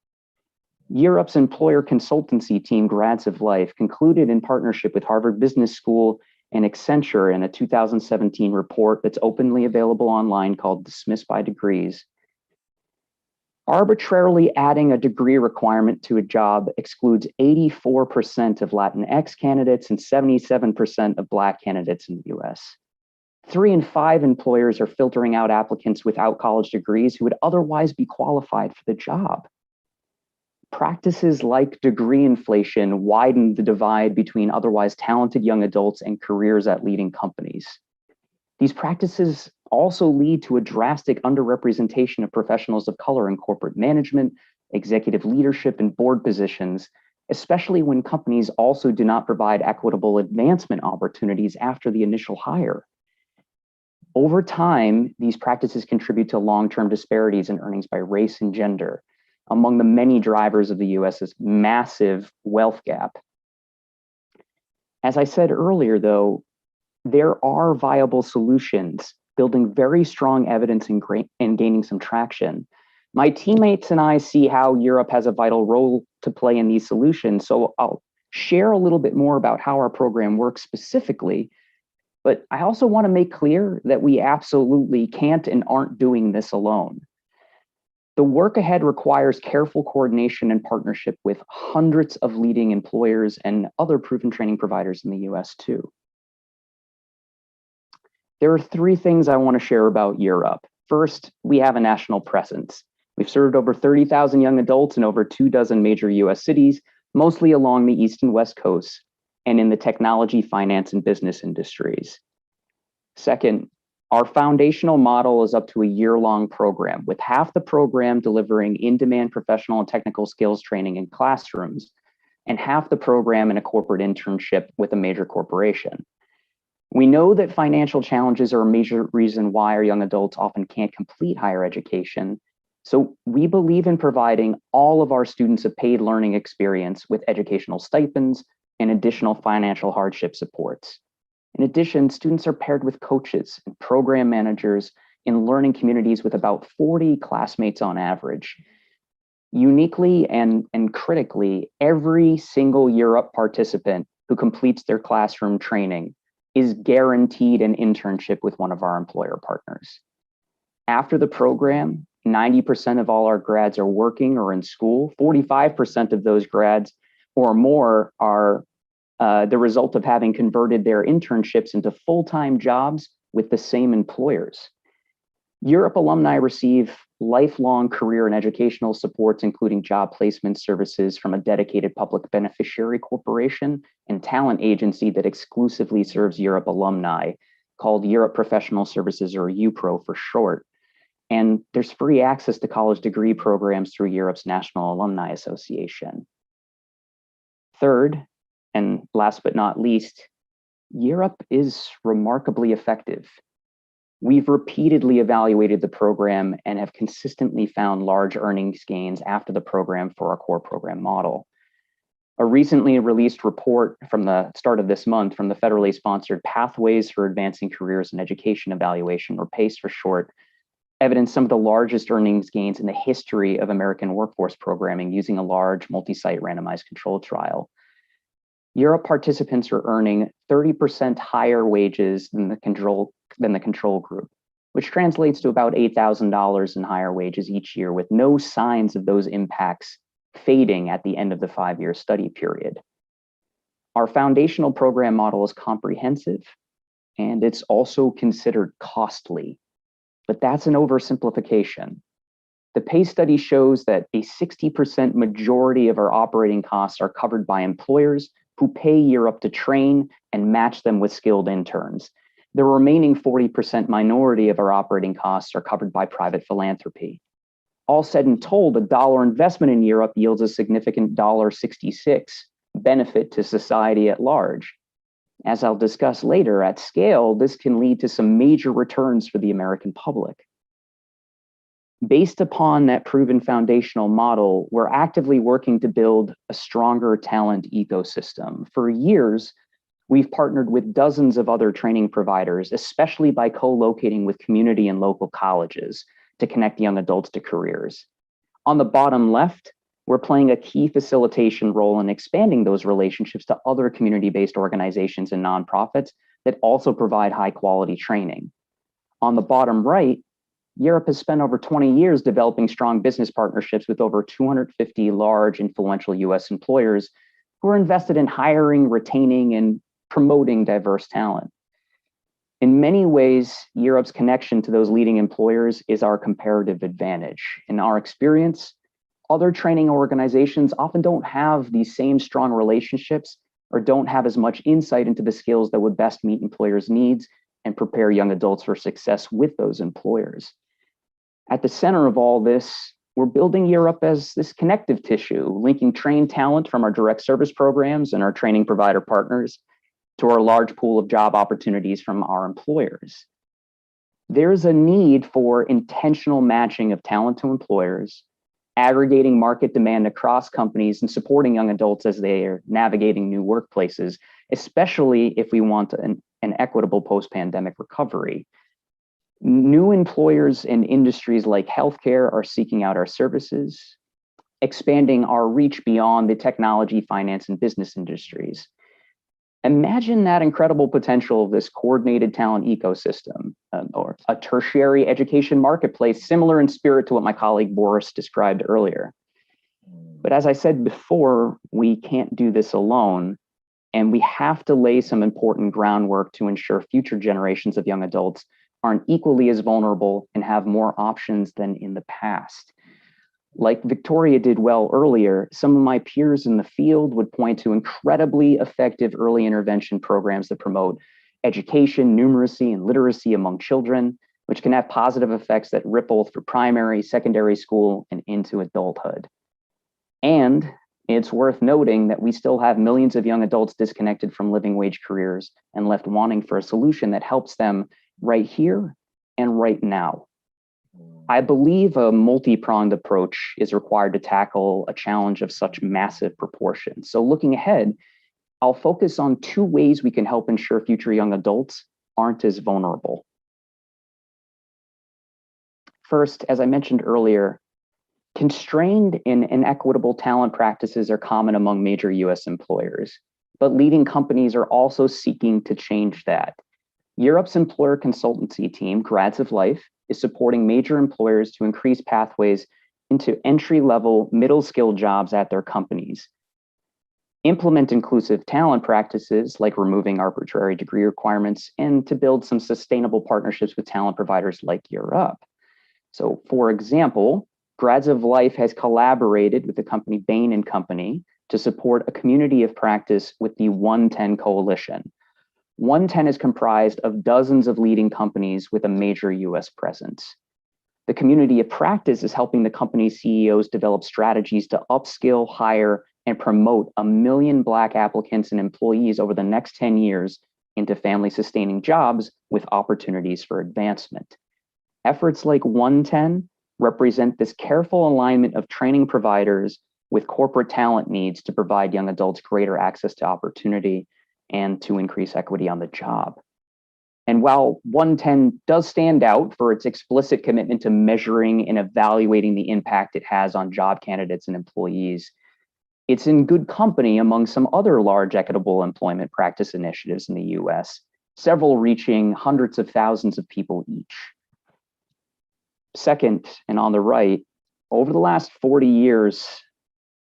Europe's employer consultancy team, Grads of Life, concluded in partnership with Harvard Business School and Accenture in a 2017 report that's openly available online called Dismissed by Degrees. Arbitrarily adding a degree requirement to a job excludes 84% of Latinx candidates and 77% of Black candidates in the US. 3 in 5 employers are filtering out applicants without college degrees who would otherwise be qualified for the job. Practices like degree inflation widen the divide between otherwise talented young adults and careers at leading companies. These practices also lead to a drastic underrepresentation of professionals of color in corporate management, executive leadership, and board positions, especially when companies also do not provide equitable advancement opportunities after the initial hire. Over time, these practices contribute to long-term disparities in earnings by race and gender, among the many drivers of the US's massive wealth gap. As I said earlier, though, there are viable solutions building very strong evidence and gaining some traction. My teammates and I see how Europe has a vital role to play in these solutions, so I'll share a little bit more about how our program works specifically, but I also want to make clear that we absolutely can't and aren't doing this alone. The work ahead requires careful coordination and partnership with hundreds of leading employers and other proven training providers in the US too. There are three things I want to share about Europe. First, we have a national presence. We've served over 30,000 young adults in over 24 major US cities, mostly along the East and West Coasts, and in the technology, finance, and business industries. Second, our foundational model is up to a year-long program, with half the program delivering in-demand professional and technical skills training in classrooms, and half the program in a corporate internship with a major corporation. We know that financial challenges are a major reason why our young adults often can't complete higher education. So we believe in providing all of our students a paid learning experience with educational stipends and additional financial hardship supports. In addition, students are paired with coaches and program managers in learning communities with about 40 classmates on average. Uniquely and critically, every single Europe participant who completes their classroom training is guaranteed an internship with one of our employer partners. After the program, 90% of all our grads are working or in school. 45% of those grads or more are the result of having converted their internships into full-time jobs with the same employers. Europe alumni receive lifelong career and educational supports, including job placement services from a dedicated public beneficiary corporation and talent agency that exclusively serves Europe alumni, called Europe Professional Services, or UPRO for short. And there's free access to college degree programs through Europe's National Alumni Association. Third, and last but not least, Europe is remarkably effective. We've repeatedly evaluated the program and have consistently found large earnings gains after the program for our core program model. A recently released report from the start of this month from the federally sponsored Pathways for Advancing Careers in Education evaluation, or PACE for short, evidenced some of the largest earnings gains in the history of American workforce programming using a large multi-site randomized control trial. Europe participants are earning 30% higher wages than the control group, which translates to about $8,000 in higher wages each year, with no signs of those impacts fading at the end of the 5-year study period. Our foundational program model is comprehensive, and it's also considered costly, but that's an oversimplification. The PACE study shows that a 60% majority of our operating costs are covered by employers who pay Europe to train and match them with skilled interns. The remaining 40% minority of our operating costs are covered by private philanthropy. All said and told, a dollar investment in Europe yields a significant $1.66 benefit to society at large. As I'll discuss later, at scale, this can lead to some major returns for the American public. Based upon that proven foundational model, we're actively working to build a stronger talent ecosystem. For years, we've partnered with dozens of other training providers, especially by co-locating with community and local colleges to connect young adults to careers. On the bottom left, we're playing a key facilitation role in expanding those relationships to other community-based organizations and nonprofits that also provide high-quality training. On the bottom right, Europe has spent over 20 years developing strong business partnerships with over 250 large, influential US employers who are invested in hiring, retaining, and promoting diverse talent. In many ways, Europe's connection to those leading employers is our comparative advantage. In our experience, other training organizations often don't have these same strong relationships or don't have as much insight into the skills that would best meet employers' needs and prepare young adults for success with those employers. At the center of all this, we're building Europe as this connective tissue, linking trained talent from our direct service programs and our training provider partners to our large pool of job opportunities from our employers. There's a need for intentional matching of talent to employers, aggregating market demand across companies, and supporting young adults as they are navigating new workplaces, especially if we want an equitable post-pandemic recovery. New employers and industries like healthcare are seeking out our services, expanding our reach beyond the technology, finance, and business industries. Imagine that incredible potential of this coordinated talent ecosystem, or a tertiary education marketplace similar in spirit to what my colleague Boris described earlier. But as I said before, we can't do this alone, and we have to lay some important groundwork to ensure future generations of young adults aren't equally as vulnerable and have more options than in the past. Like Victoria did well earlier, some of my peers in the field would point to incredibly effective early intervention programs that promote education, numeracy, and literacy among children, which can have positive effects that ripple through primary, secondary school, and into adulthood. And it's worth noting that we still have millions of young adults disconnected from living wage careers and left wanting for a solution that helps them right here and right now. I believe a multi-pronged approach is required to tackle a challenge of such massive proportions. So looking ahead, I'll focus on 2 ways we can help ensure future young adults aren't as vulnerable. First, as I mentioned earlier, constrained and inequitable talent practices are common among major US employers, but leading companies are also seeking to change that. Europe's employer consultancy team, Grads of Life, is supporting major employers to increase pathways into entry-level, middle-skill jobs at their companies. Implement inclusive talent practices like removing arbitrary degree requirements, and to build some sustainable partnerships with talent providers like Europe. So, for example, Grads of Life has collaborated with the company Bain & Company to support a community of practice with the 110 Coalition. 110 is comprised of dozens of leading companies with a major US presence. The community of practice is helping the company's CEOs develop strategies to upskill, hire, and promote 1 million Black applicants and employees over the next 10 years into family-sustaining jobs with opportunities for advancement. Efforts like 110 represent this careful alignment of training providers with corporate talent needs to provide young adults greater access to opportunity and to increase equity on the job. And while 110 does stand out for its explicit commitment to measuring and evaluating the impact it has on job candidates and employees, it's in good company among some other large equitable employment practice initiatives in the US, several reaching hundreds of thousands of people each. Second, and on the right, over the last 40 years,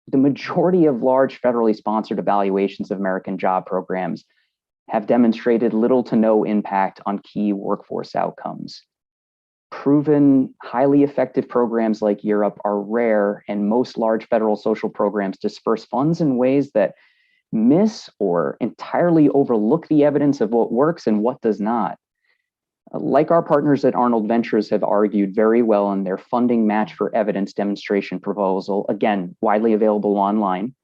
the majority of large federally sponsored evaluations of American job programs have demonstrated little to no impact on key workforce outcomes. Proven, highly effective programs like Europe are rare, and most large federal social programs disperse funds in ways that miss or entirely overlook the evidence of what works and what does not. Like our partners at Arnold Ventures have argued very well in their funding match for evidence demonstration proposal, again, widely available online,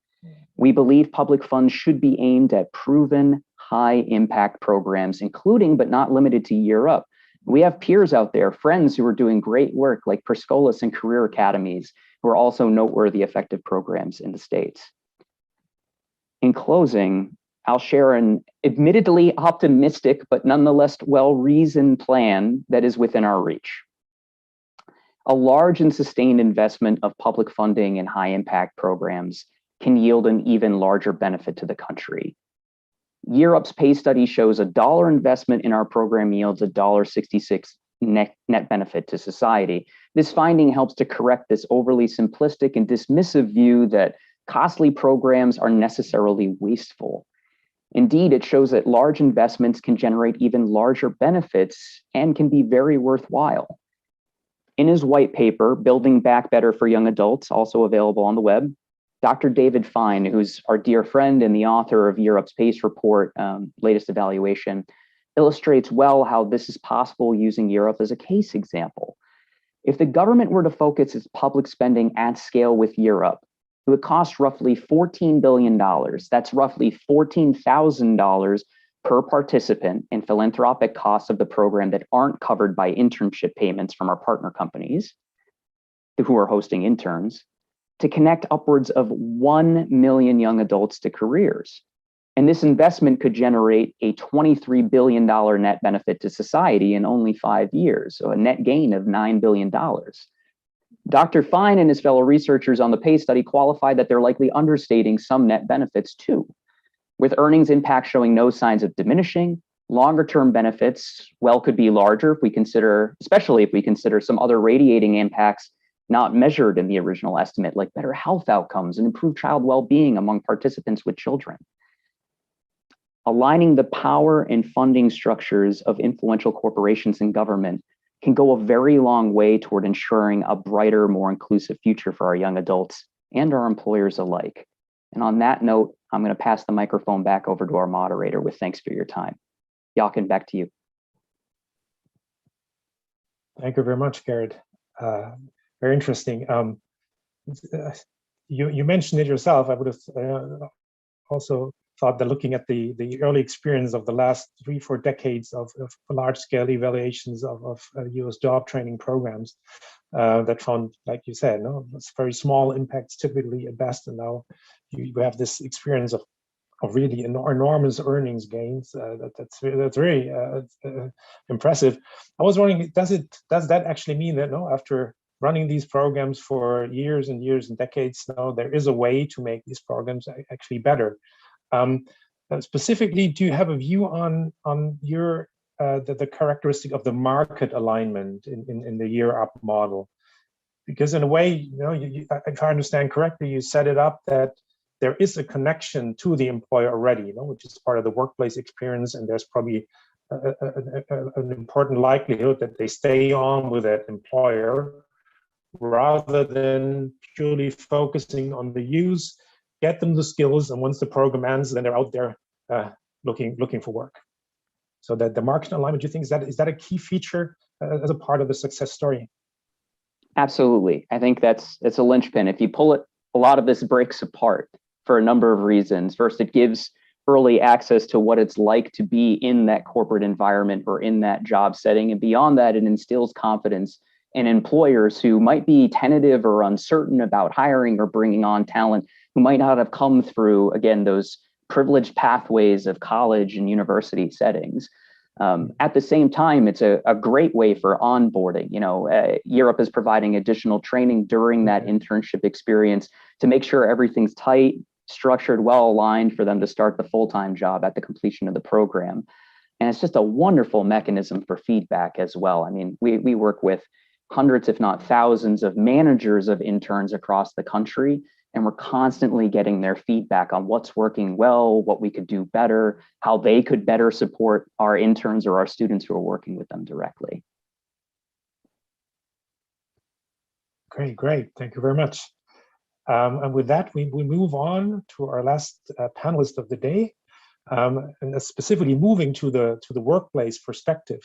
we believe public funds should be aimed at proven high impact programs, including but not limited to Europe. We have peers out there, friends who are doing great work like Perscolis and Career Academies, who are also noteworthy effective programs in the States. In closing, I'll share an admittedly optimistic, but nonetheless well-reasoned plan that is within our reach. A large and sustained investment of public funding in high impact programs can yield an even larger benefit to the country. Europe's pay study shows $1 investment in our program yields $1.66 net benefit to society. This finding helps to correct this overly simplistic and dismissive view that costly programs are necessarily wasteful. Indeed, it shows that large investments can generate even larger benefits and can be very worthwhile. In his white paper, Building Back Better for Young Adults, also available on the web, Dr. David Fine, who's our dear friend and the author of Europe's PACE report, latest evaluation, illustrates well how this is possible using Europe as a case example. If the government were to focus its public spending at scale with Europe, it would cost roughly $14 billion. That's roughly $14,000 per participant in philanthropic costs of the program that aren't covered by internship payments from our partner companies who are hosting interns, to connect upwards of 1 million young adults to careers. And this investment could generate a $23 billion net benefit to society in only 5 years, so a net gain of $9 billion. Dr. Fine and his fellow researchers on the pay study qualified that they're likely understating some net benefits too, with earnings impact showing no signs of diminishing. Longer term benefits, well, could be larger if we consider, especially if we consider some other radiating impacts not measured in the original estimate, like better health outcomes and improved child well-being among participants with children. Aligning the power and funding structures of influential corporations and government can go a very long way toward ensuring a brighter, more inclusive future for our young adults and our employers alike. And on that note, I'm going to pass the microphone back over to our moderator with thanks for your time. Jochen, back to you. Thank you very much, Garrett. Very interesting. You mentioned it yourself. I would have also thought that looking at the early experience of the last 3-4 decades of large-scale evaluations of US job training programs that found, like you said, it's very small impacts typically at best, and now you have this experience of really enormous earnings gains. That's very impressive. I was wondering, does that actually mean that after running these programs for years and years and decades now, there is a way to make these programs actually better? Specifically, do you have a view on your the characteristic of the market alignment in the year up model? Because in a way, if I understand correctly, you set it up that there is a connection to the employer already, which is part of the workplace experience, and there's probably an important likelihood that they stay on with that employer rather than purely focusing on the use, get them the skills, and once the program ends, then they're out there looking for work. So that the market alignment, do you think is that a key feature as a part of the success story? Absolutely. I think that's a linchpin. If you pull it, a lot of this breaks apart for a number of reasons. First, it gives early access to what it's like to be in that corporate environment or in that job setting. And beyond that, it instills confidence in employers who might be tentative or uncertain about hiring or bringing on talent who might not have come through, again, those privileged pathways of college and university settings. At the same time, it's a great way for onboarding. Europe is providing additional training during that internship experience to make sure everything's tight, structured, well aligned for them to start the full-time job at the completion of the program. And it's just a wonderful mechanism for feedback as well. I mean, we work with hundreds, if not thousands, of managers of interns across the country, and we're constantly getting their feedback on what's working well, what we could do better, how they could better support our interns or our students who are working with them directly. Great. Thank you very much. And with that, we move on to our last panelist of the day, and specifically moving to the workplace perspective,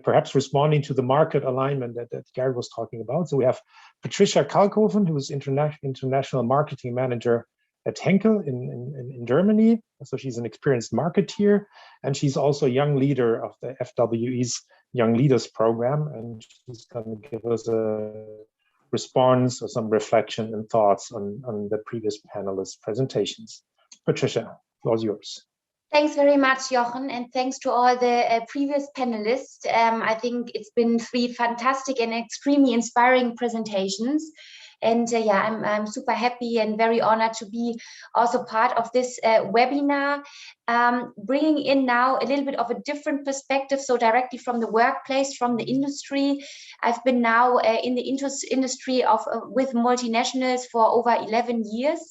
perhaps responding to the market alignment that Gary was talking about. So we have Patricia Kalkofen, who is international marketing manager at Henkel in Germany. So she's an experienced marketeer, and she's also a young leader of the FWE's Young Leaders Program, and she's going to give us a response or some reflection and thoughts on the previous panelists' presentations. Patricia, the floor is yours. Thanks very much, Jochen, and thanks to all the previous panelists. I think it's been 3 fantastic and extremely inspiring presentations. And I'm super happy and very honored to be also part of this webinar, bringing in now a little bit of a different perspective, so directly from the workplace, from the industry. I've been now in the industry with multinationals for over 11 years.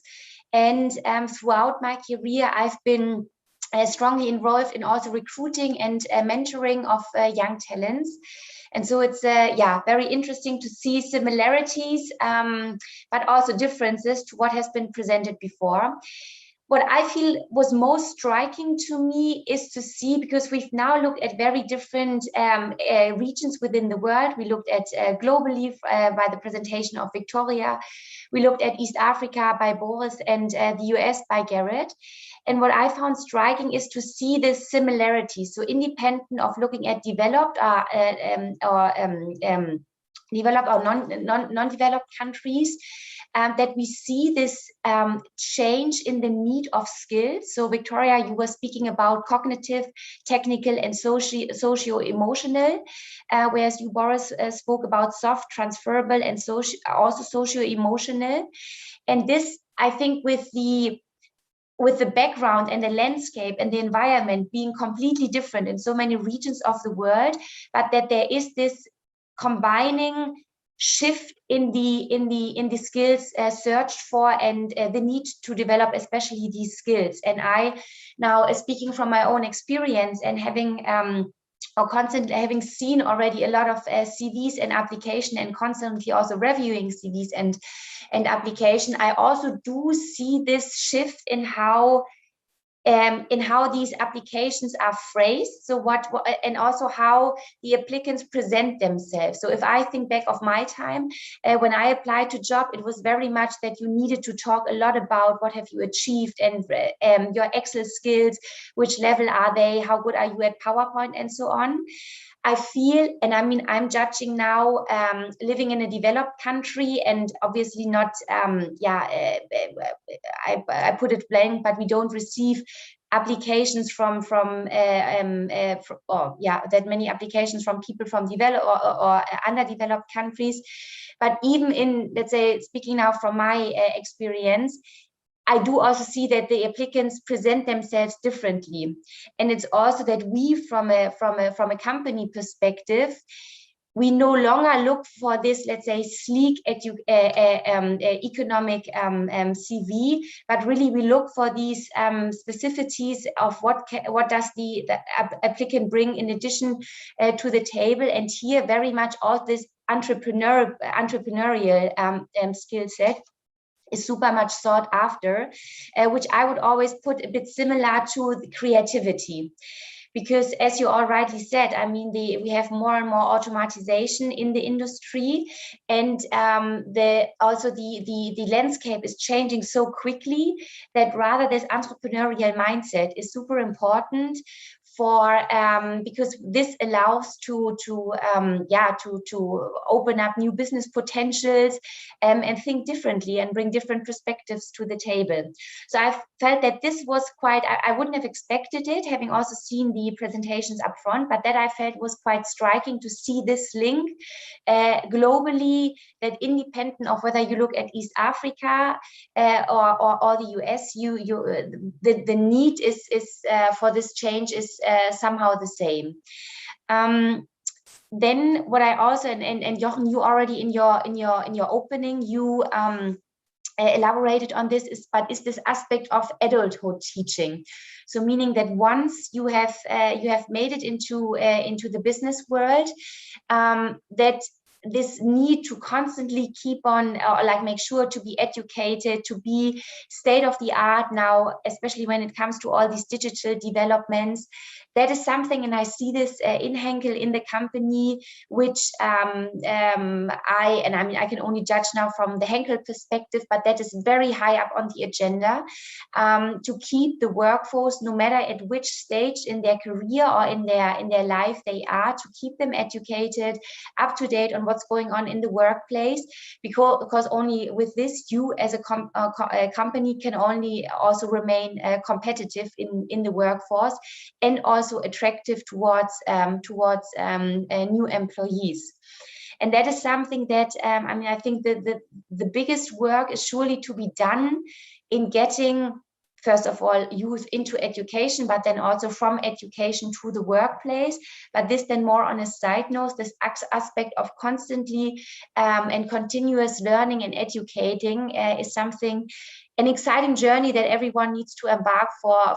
And throughout my career, I've been strongly involved in also recruiting and mentoring of young talents. And so it's very interesting to see similarities, but also differences to what has been presented before. What I feel was most striking to me is to see, because we've now looked at very different regions within the world. We looked at globally by the presentation of Victoria. We looked at East Africa by Boris and the US by Garrett. And what I found striking is to see this similarity. So independent of looking at developed or developed or non-developed countries, that we see this change in the need of skills. So Victoria, you were speaking about cognitive, technical, and socio-emotional, whereas you, Boris, spoke about soft, transferable, and also socio-emotional. And this, I think, with the background and the landscape and the environment being completely different in so many regions of the world, but that there is this combining shift in the skills searched for, and the need to develop especially these skills. And I, now speaking from my own experience and having or constantly having seen already a lot of CVs and application, and constantly also reviewing CVs and application, I also do see this shift in how these applications are phrased. So and also how the applicants present themselves. So if I think back of my time, when I applied to job, it was very much that you needed to talk a lot about what have you achieved and your Excel skills, which level are they, how good are you at PowerPoint, and so on. I feel, and I mean, I'm judging now, living in a developed country, and obviously not, I put it blank, but we don't receive applications that many applications from people from developed or underdeveloped countries. But even in, let's say, speaking now from my experience, I do also see that the applicants present themselves differently. And it's also that we, from a company perspective, we no longer look for this, let's say, sleek economic CV, but really we look for these specificities of what does the applicant bring in addition to the table. And here very much all this entrepreneurial skill set is super much sought after, which I would always put a bit similar to the creativity. Because as you all rightly said, I mean, we have more and more automatization in the industry, and also the landscape is changing so quickly that rather this entrepreneurial mindset is super important for because this allows to open up new business potentials and think differently and bring different perspectives to the table. So I felt that this was quite, I wouldn't have expected it, having also seen the presentations up front, but that I felt was quite striking to see this link globally, that independent of whether you look at East Africa or the US, the need is for this change is somehow the same. Then what I also, and Jochen, you already in your opening, you elaborated on this, is this aspect of adulthood teaching. So meaning that once you have made it into the business world, that this need to constantly keep on, or make sure to be educated, to be state of the art now, especially when it comes to all these digital developments. That is something, and I see this in Henkel, in the company, which I can only judge now from the Henkel perspective, but that is very high up on the agenda, to keep the workforce, no matter at which stage in their career or in their life they are, to keep them educated, up to date on what's going on in the workplace, because only with this, you as a company can only also remain competitive in the workforce, and also attractive towards new employees. And that is something that I think the biggest work is surely to be done in getting, first of all, youth into education, but then also from education to the workplace. But this then more on a side note, this aspect of constantly and continuous learning and educating is something, an exciting journey that everyone needs to embark for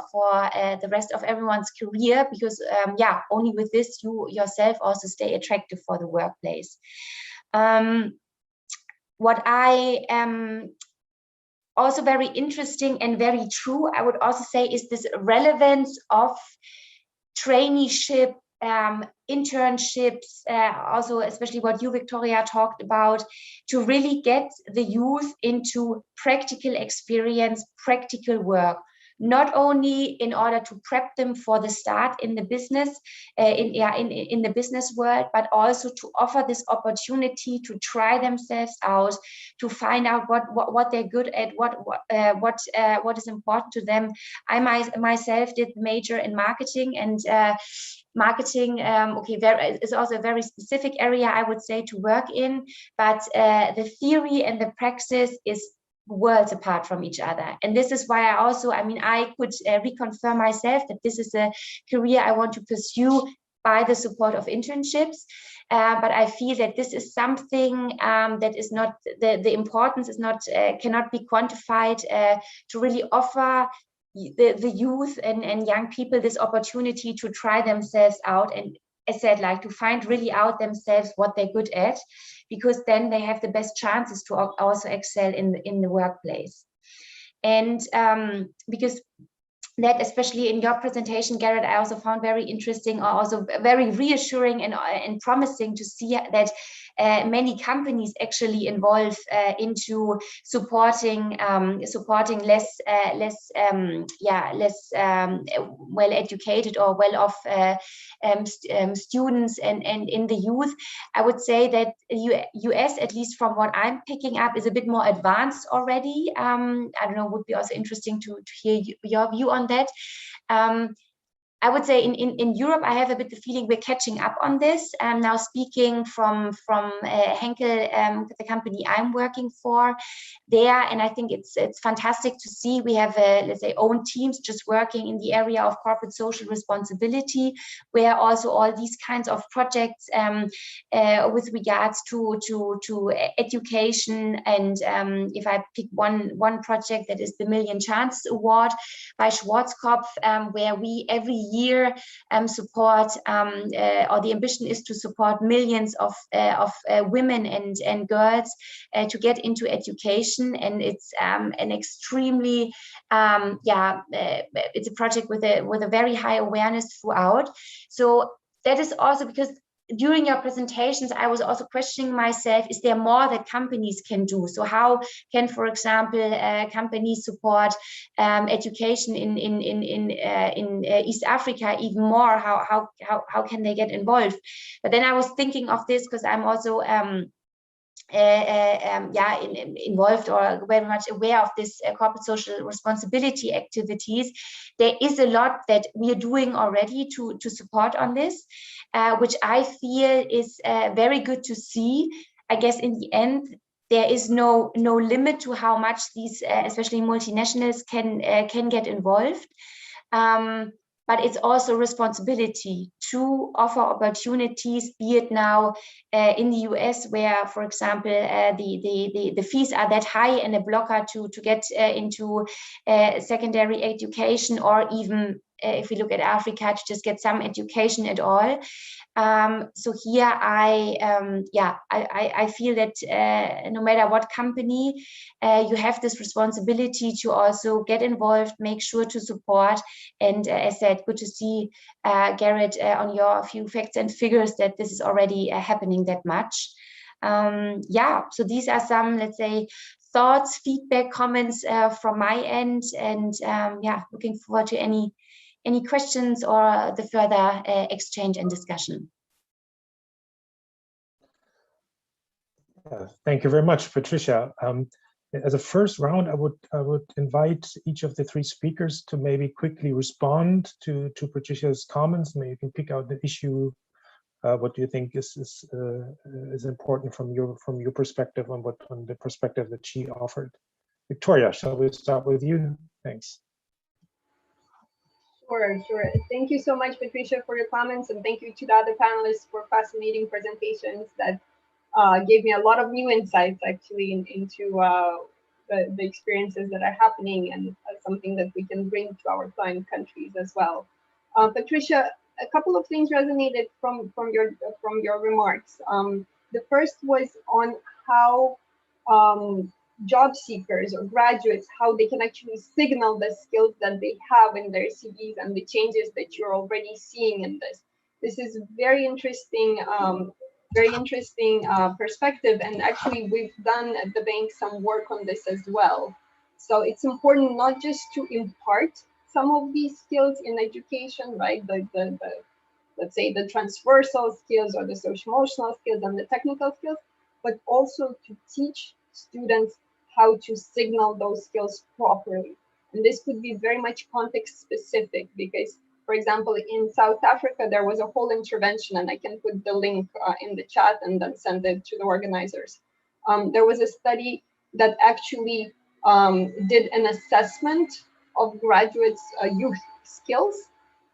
the rest of everyone's career, because only with this you yourself also stay attractive for the workplace. What I am also very interesting and very true, I would also say, is this relevance of traineeship, internships, also especially what you, Victoria, talked about, to really get the youth into practical experience, practical work. not only in order to prep them for the start in the business, in the business world, but also to offer this opportunity to try themselves out, to find out what they're good at, what is important to them. I myself did major in marketing, and marketing is also a very specific area, I would say, to work in, but the theory and the praxis is worlds apart from each other. And this is why I could reconfirm myself that this is a career I want to pursue by the support of internships. But I feel that this is something that is not, the importance is not, cannot be quantified to really offer the youth and young people this opportunity to try themselves out, and as I said, like to find really out themselves what they're good at, because then they have the best chances to also excel in the workplace. And because that, especially in your presentation, Garrett, I also found very interesting, or also very reassuring and promising to see that many companies actually involve into supporting less well educated or well off students and in the youth. I would say that US, at least from what I'm picking up, is a bit more advanced already. I don't know, would be also interesting to hear your view on that. I would say in Europe, I have a bit the feeling we're catching up on this. Now speaking from Henkel, the company I'm working for there, and I think it's fantastic to see we have let's say own teams just working in the area of corporate social responsibility, where also all these kinds of projects with regards to education, and if I pick one project, that is the Million Chance Award by Schwarzkopf, where we every year support, or the ambition is to support millions of women and girls to get into education, and it's an extremely it's a project with a very high awareness throughout. So that is also because during your presentations, I was also questioning myself, is there more that companies can do? So how can, for example, companies support education in East Africa even more? How can they get involved? But then I was thinking of this because I'm also involved or very much aware of this corporate social responsibility activities. There is a lot that we are doing already to support on this, which I feel is very good to see. I guess in the end, there is no limit to how much these, especially multinationals, can get involved. But it's also responsibility to offer opportunities, be it now in the US, where, for example, the fees are that high and a blocker to get into secondary education, or even if we look at Africa, to just get some education at all. So here I feel that no matter what company, you have this responsibility to also get involved, make sure to support. And as said, good to see, Garrett, on your few facts and figures that this is already happening that much. So these are some, let's say, thoughts, feedback, comments from my end, and looking forward to any questions or the further exchange and discussion. Thank you very much, Patricia. As a first round, I would invite each of the three speakers to maybe quickly respond to Patricia's comments. Maybe you can pick out the issue. What do you think is important from your perspective on the perspective that she offered? Victoria, shall we start with you? Thanks. Sure. Thank you so much, Patricia, for your comments, and thank you to the other panelists for fascinating presentations that gave me a lot of new insights, actually, into the experiences that are happening, and something that we can bring to our client countries as well. Patricia, a couple of things resonated from your remarks. The first was on how job seekers or graduates, how they can actually signal the skills that they have in their CVs and the changes that you're already seeing in this. This is very interesting perspective, and actually we've done at the bank some work on this as well. So it's important not just to impart some of these skills in education, right? Let's say the transversal skills or the social emotional skills and the technical skills, but also to teach students how to signal those skills properly. And this could be very much context specific because, for example, in South Africa, there was a whole intervention, and I can put the link in the chat and then send it to the organizers. There was a study that actually did an assessment of graduates' youth skills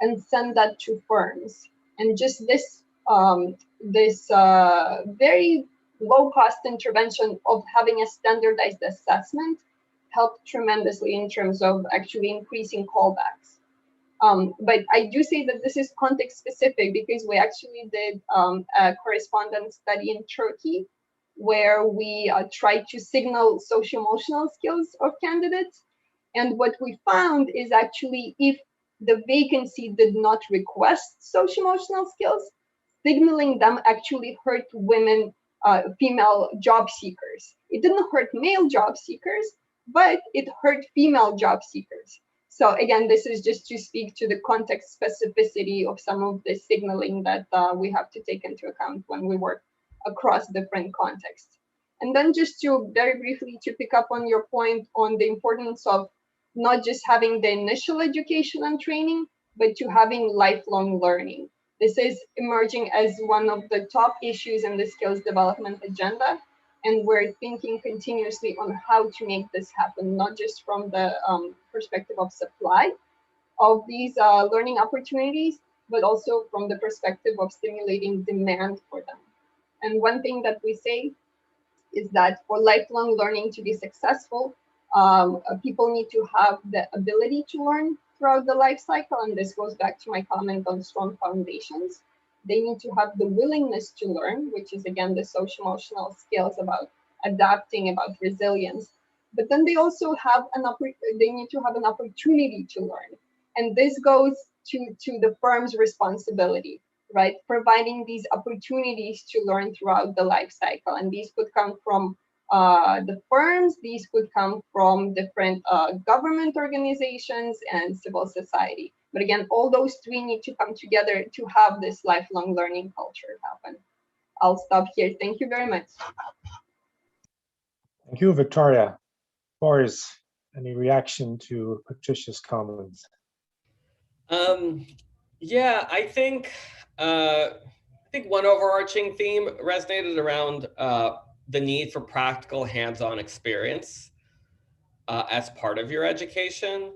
and sent that to firms. And just this very low-cost intervention of having a standardized assessment helped tremendously in terms of actually increasing callbacks. But I do say that this is context specific because we actually did a correspondence study in Turkey where we tried to signal socio-emotional skills of candidates. And what we found is actually if the vacancy did not request socio-emotional skills, signaling them actually hurt women, female job seekers. It didn't hurt male job seekers, but it hurt female job seekers. So again, this is just to speak to the context specificity of some of the signaling that we have to take into account when we work across different contexts. And then just to very briefly to pick up on your point on the importance of not just having the initial education and training, but to having lifelong learning. This is emerging as one of the top issues in the skills development agenda. And we're thinking continuously on how to make this happen, not just from the perspective of supply of these learning opportunities, but also from the perspective of stimulating demand for them. And one thing that we say is that for lifelong learning to be successful, people need to have the ability to learn throughout the life cycle. And this goes back to my comment on strong foundations. They need to have the willingness to learn, which is again the social-emotional skills about adapting, about resilience. But then they also have they need to have an opportunity to learn, and this goes to the firm's responsibility, right? Providing these opportunities to learn throughout the life cycle, and these could come from the firms. These could come from different government organizations and civil society. But again, all those three need to come together to have this lifelong learning culture happen. I'll stop here. Thank you very much. Thank you, Victoria. Boris, any reaction to Patricia's comments? Yeah, I think one overarching theme resonated around the need for practical hands-on experience as part of your education.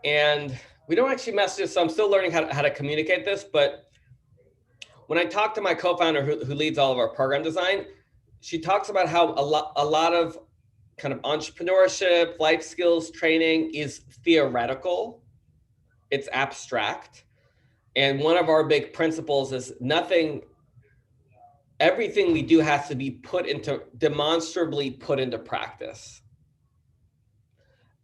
And we don't actually message this, so I'm still learning how to communicate this, but when I talk to my co-founder who leads all of our program design, she talks about how a lot of kind of entrepreneurship, life skills training is theoretical, it's abstract. And one of our big principles is everything we do has to be demonstrably put into practice.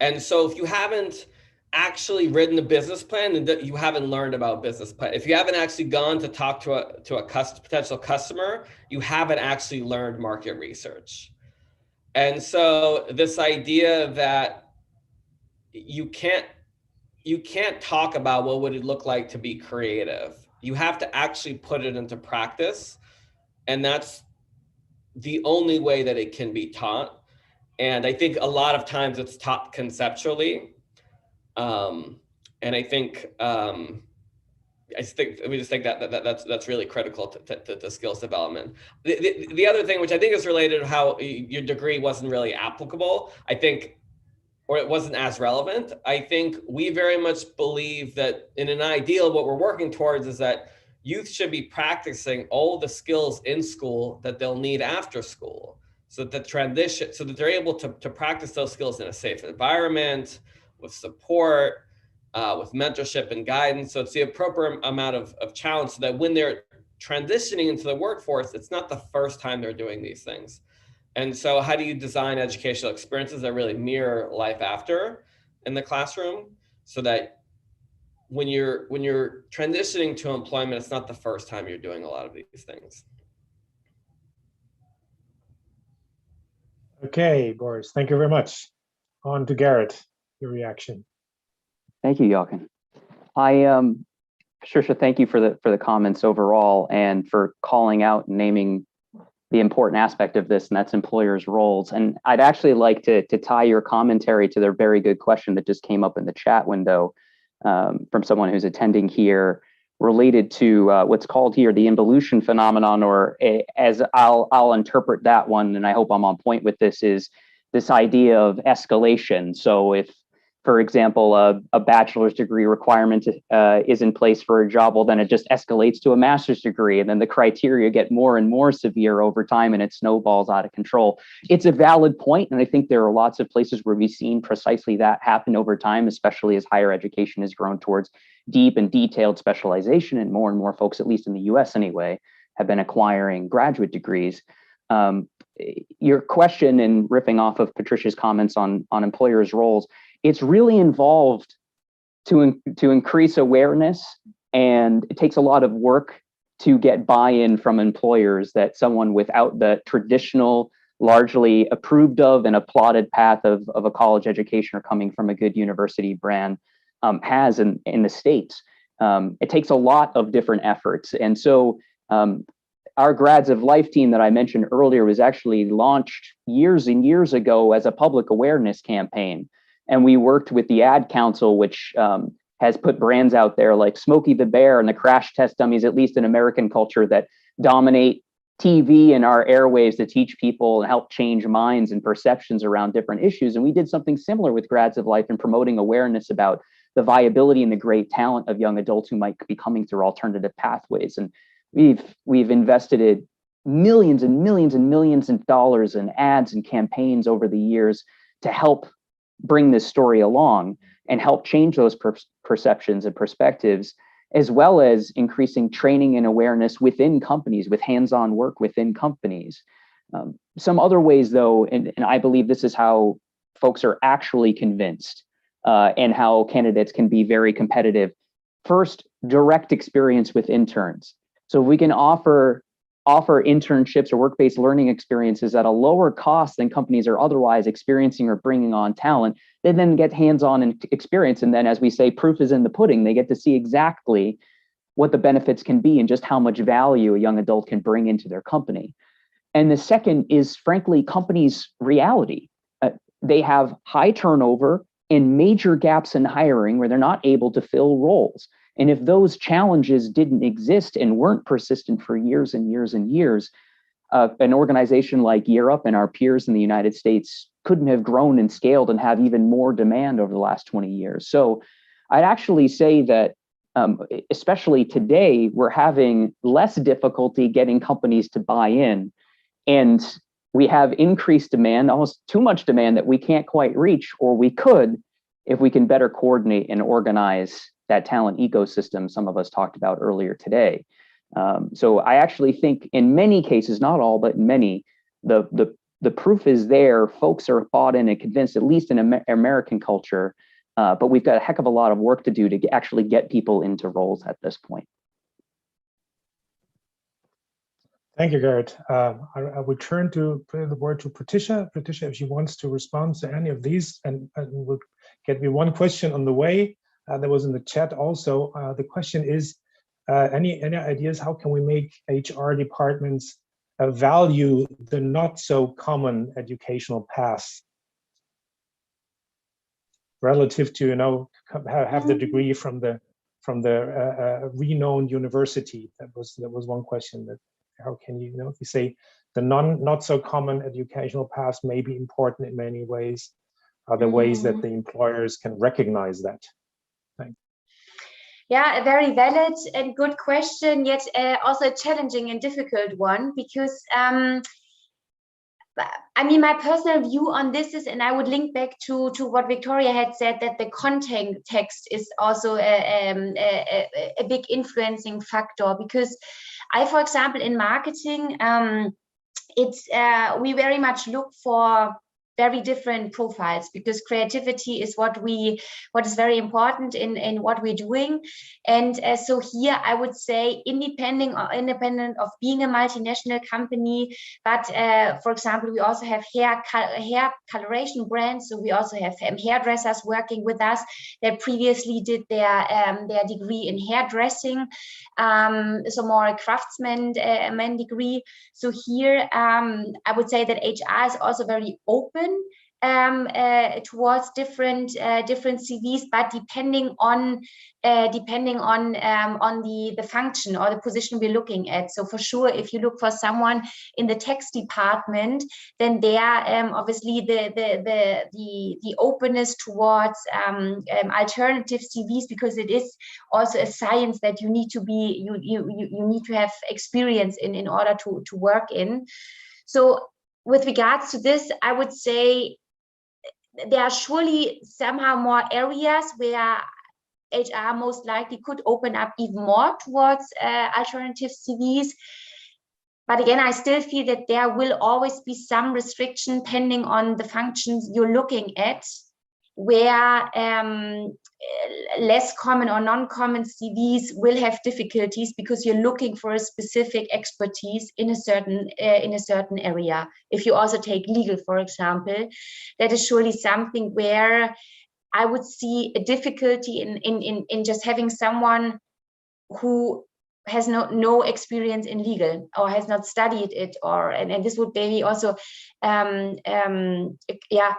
And so if you haven't actually written a business plan, then you haven't learned about business plan. If you haven't actually gone to talk to a potential customer, you haven't actually learned market research. And so this idea that you can't talk about what would it look like to be creative. You have to actually put it into practice. And that's the only way that it can be taught. And I think a lot of times it's taught conceptually. And I think we just think that's really critical to skills development. The other thing, which I think is related to how your degree wasn't really applicable, I think, or it wasn't as relevant. I think we very much believe that in an ideal, what we're working towards is that youth should be practicing all the skills in school that they'll need after school, so that they're able to practice those skills in a safe environment, with support, with mentorship and guidance. So it's the appropriate amount of challenge, so that when they're transitioning into the workforce, it's not the first time they're doing these things. And so how do you design educational experiences that really mirror life after in the classroom, so that when you're transitioning to employment, it's not the first time you're doing a lot of these things. Okay, Boris, thank you very much. On to Garrett, your reaction. Thank you, Jochen. Patricia, thank you for the comments overall and for calling out and naming the important aspect of this, and that's employers' roles. And I'd actually like to tie your commentary to their very good question that just came up in the chat window from someone who's attending here, related to what's called here the involution phenomenon, or as I'll interpret that one, and I hope I'm on point with this, is this idea of escalation. So if, for example, a bachelor's degree requirement is in place for a job, well, then it just escalates to a master's degree, and then the criteria get more and more severe over time, and it snowballs out of control. It's a valid point, and I think there are lots of places where we've seen precisely that happen over time, especially as higher education has grown towards deep and detailed specialization, and more folks, at least in the US anyway, have been acquiring graduate degrees. Your question, and riffing off of Patricia's comments on employers' roles, it's really involved to increase awareness, and it takes a lot of work to get buy-in from employers that someone without the traditional, largely approved of and applauded path of a college education or coming from a good university brand has in the States. It takes a lot of different efforts. And so our Grads of Life team that I mentioned earlier was actually launched years and years ago as a public awareness campaign. And we worked with the Ad Council, which has put brands out there like Smokey the Bear and the Crash Test Dummies, at least in American culture, that dominate TV and our airwaves to teach people and help change minds and perceptions around different issues. And we did something similar with Grads of Life in promoting awareness about the viability and the great talent of young adults who might be coming through alternative pathways. And we've invested millions and millions and millions of dollars in ads and campaigns over the years to help bring this story along and help change those perceptions and perspectives, as well as increasing training and awareness within companies with hands-on work within companies. Some other ways, though, and I believe this is how folks are actually convinced and how candidates can be very competitive. First, direct experience with interns. So if we can offer internships or work-based learning experiences at a lower cost than companies are otherwise experiencing or bringing on talent, they then get hands-on experience. And then, as we say, proof is in the pudding. They get to see exactly what the benefits can be and just how much value a young adult can bring into their company. And the second is, frankly, companies' reality. They have high turnover and major gaps in hiring where they're not able to fill roles. And if those challenges didn't exist and weren't persistent for years and years and years, an organization like Europe and our peers in the United States couldn't have grown and scaled and have even more demand over the last 20 years. So I'd actually say that, especially today, we're having less difficulty getting companies to buy in. And we have increased demand, almost too much demand that we can't quite reach, or we could if we can better coordinate and organize that talent ecosystem some of us talked about earlier today. So I actually think in many cases, not all, but many, the proof is there. Folks are bought in and convinced, at least in American culture, but we've got a heck of a lot of work to do to actually get people into roles at this point. Thank you, Garrett. I would turn the word to Patricia. Patricia, if she wants to respond to any of these, and we'll get me one question on the way. That was in the chat also. The question is, any ideas how can we make HR departments value the not so common educational paths relative to, you know, have the degree from the renowned university? That was one question. That how can you, if you say the not so common educational paths may be important in many ways, are there ways that the employers can recognize that? Thanks. Yeah, a very valid and good question, yet also a challenging and difficult one, because I mean, my personal view on this is, and I would link back to what Victoria had said, that the context is also a big influencing factor, because for example, in marketing, we very much look for very different profiles, because creativity is what is very important in what we're doing. And so here I would say independent of being a multinational company, but for example, we also have hair coloration brands. So we also have hairdressers working with us that previously did their degree in hairdressing, so more a craftsman degree. So here I would say that HR is also very open towards different CVs, but depending on the function or the position we're looking at. So for sure, if you look for someone in the tax department, then there obviously the openness towards alternative CVs, because it is also a science that you need to be you need to have experience in order to work in. So with regards to this, I would say there are surely somehow more areas where HR most likely could open up even more towards alternative CVs. But again, I still feel that there will always be some restriction depending on the functions you're looking at, where less common or non-common CVs will have difficulties because you're looking for a specific expertise in a certain area. If you also take legal, for example, that is surely something where I would see a difficulty in just having someone who has no experience in legal or has not studied it, and this would maybe also a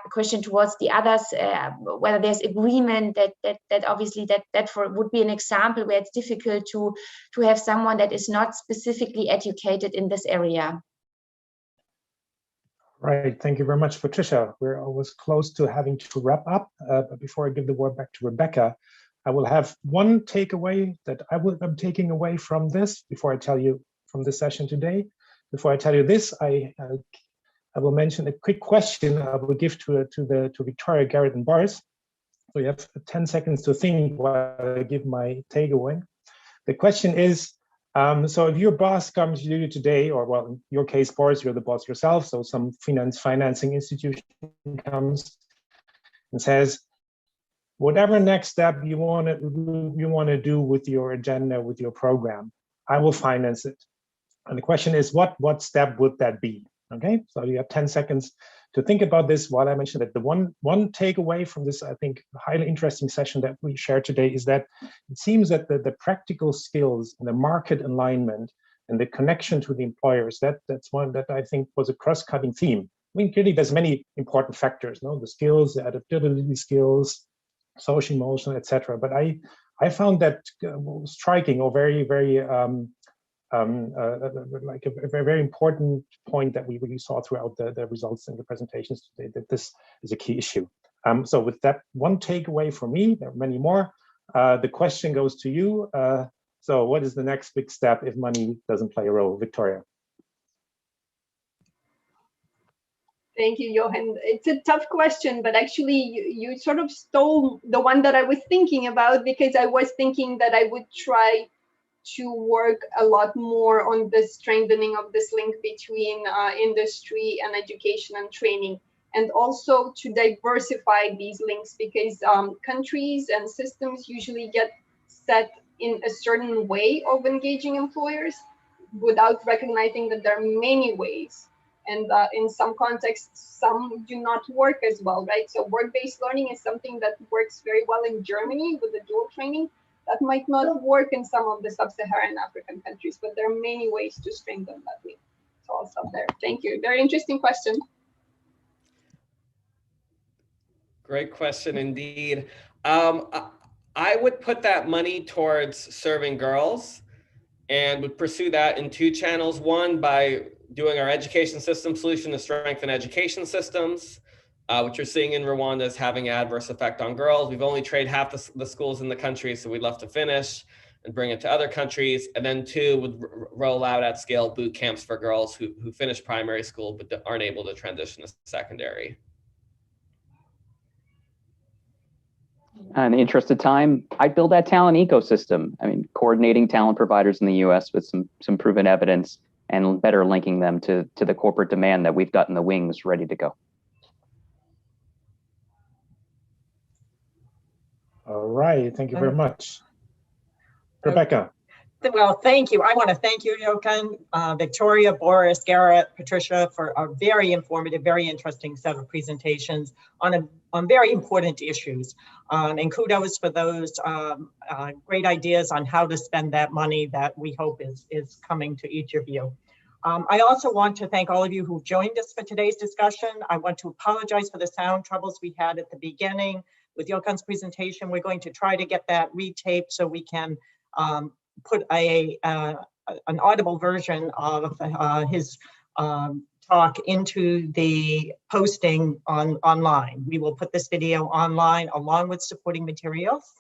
question towards the others, whether there's agreement that obviously that would be an example where it's difficult to have someone that is not specifically educated in this area. Right, thank you very much, Patricia. We're always close to having to wrap up, but before I give the word back to Rebecca, I will have one takeaway that I'm taking away from this before I tell you from this session today. Before I tell you this, I will mention a quick question I will give to Victoria, Garrett, and Boris. So you have 10 seconds to think while I give my takeaway. The question is, so if your boss comes to you today, or well, in your case, Boris, you're the boss yourself, so some financing institution comes and says, whatever next step you want to do with your agenda, with your program, I will finance it. And the question is, what step would that be? Okay, so you have 10 seconds to think about this. While I mentioned that the one takeaway from this, I think, highly interesting session that we shared today is that it seems that the practical skills and the market alignment and the connection to the employers, that's one that I think was a cross-cutting theme. I mean, clearly there's many important factors, no? The skills, the adaptability skills, social, emotional, etc. But I found that striking, or very like a very important point that we really saw throughout the results in the presentations today, that this is a key issue. So with that one takeaway for me, there are many more. The question goes to you. So what is the next big step if money doesn't play a role? Victoria. Thank you, Johan. It's a tough question, but actually you sort of stole the one that I was thinking about, because I was thinking that I would try to work a lot more on the strengthening of this link between industry and education and training, and also to diversify these links, because countries and systems usually get set in a certain way of engaging employers without recognizing that there are many ways. And in some contexts, some do not work as well, right? So work-based learning is something that works very well in Germany with the dual training. That might not work in some of the sub-Saharan African countries, but there are many ways to strengthen that link. So I'll stop there. Thank you. Very interesting question. Great question indeed. I would put that money towards serving girls and would pursue that in two channels. One, by doing our education system solution to strengthen education systems, which you're seeing in Rwanda is having adverse effect on girls. We've only trained half the schools in the country, so we'd love to finish and bring it to other countries. And then two, would roll out at scale boot camps for girls who finish primary school but aren't able to transition to secondary. In the interest of time, I'd build that talent ecosystem. I mean, coordinating talent providers in the US with some proven evidence and better linking them to the corporate demand that we've got in the wings ready to go. All right, thank you very much. Rebecca. Well, thank you. I want to thank you, Jochen, Victoria, Boris, Garrett, Patricia, for a very informative, very interesting set of presentations on very important issues. And kudos for those great ideas on how to spend that money that we hope is coming to each of you. I also want to thank all of you who joined us for today's discussion. I want to apologize for the sound troubles we had at the beginning with Jochen's presentation. We're going to try to get that retaped so we can put an audible version of his talk into the posting online. We will put this video online along with supporting materials.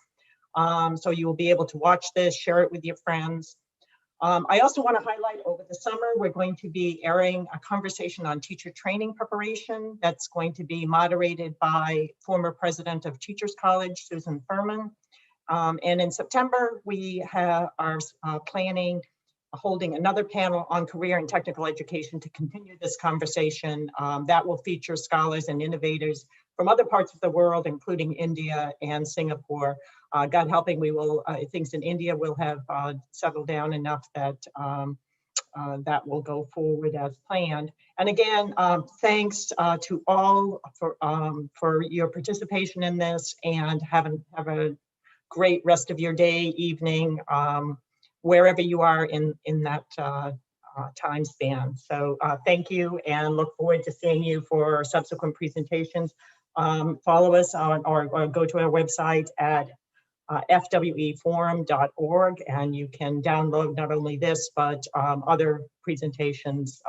So you will be able to watch this, share it with your friends. I also want to highlight over the summer, we're going to be airing a conversation on teacher training preparation that's going to be moderated by former president of Teachers College, Susan Furman. And in September, we are planning holding another panel on career and technical education to continue this conversation. That will feature scholars and innovators from other parts of the world, including India and Singapore. God helping, things in India will have settled down enough that that will go forward as planned. And again, thanks to all for your participation in this, and have a great rest of your day, evening, wherever you are in that time span. So thank you, and look forward to seeing you for subsequent presentations. Follow us or go to our website at fweforum.org, and you can download not only this, but other presentations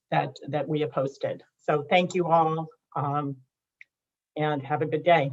that we have posted. So thank you all, and have a good day.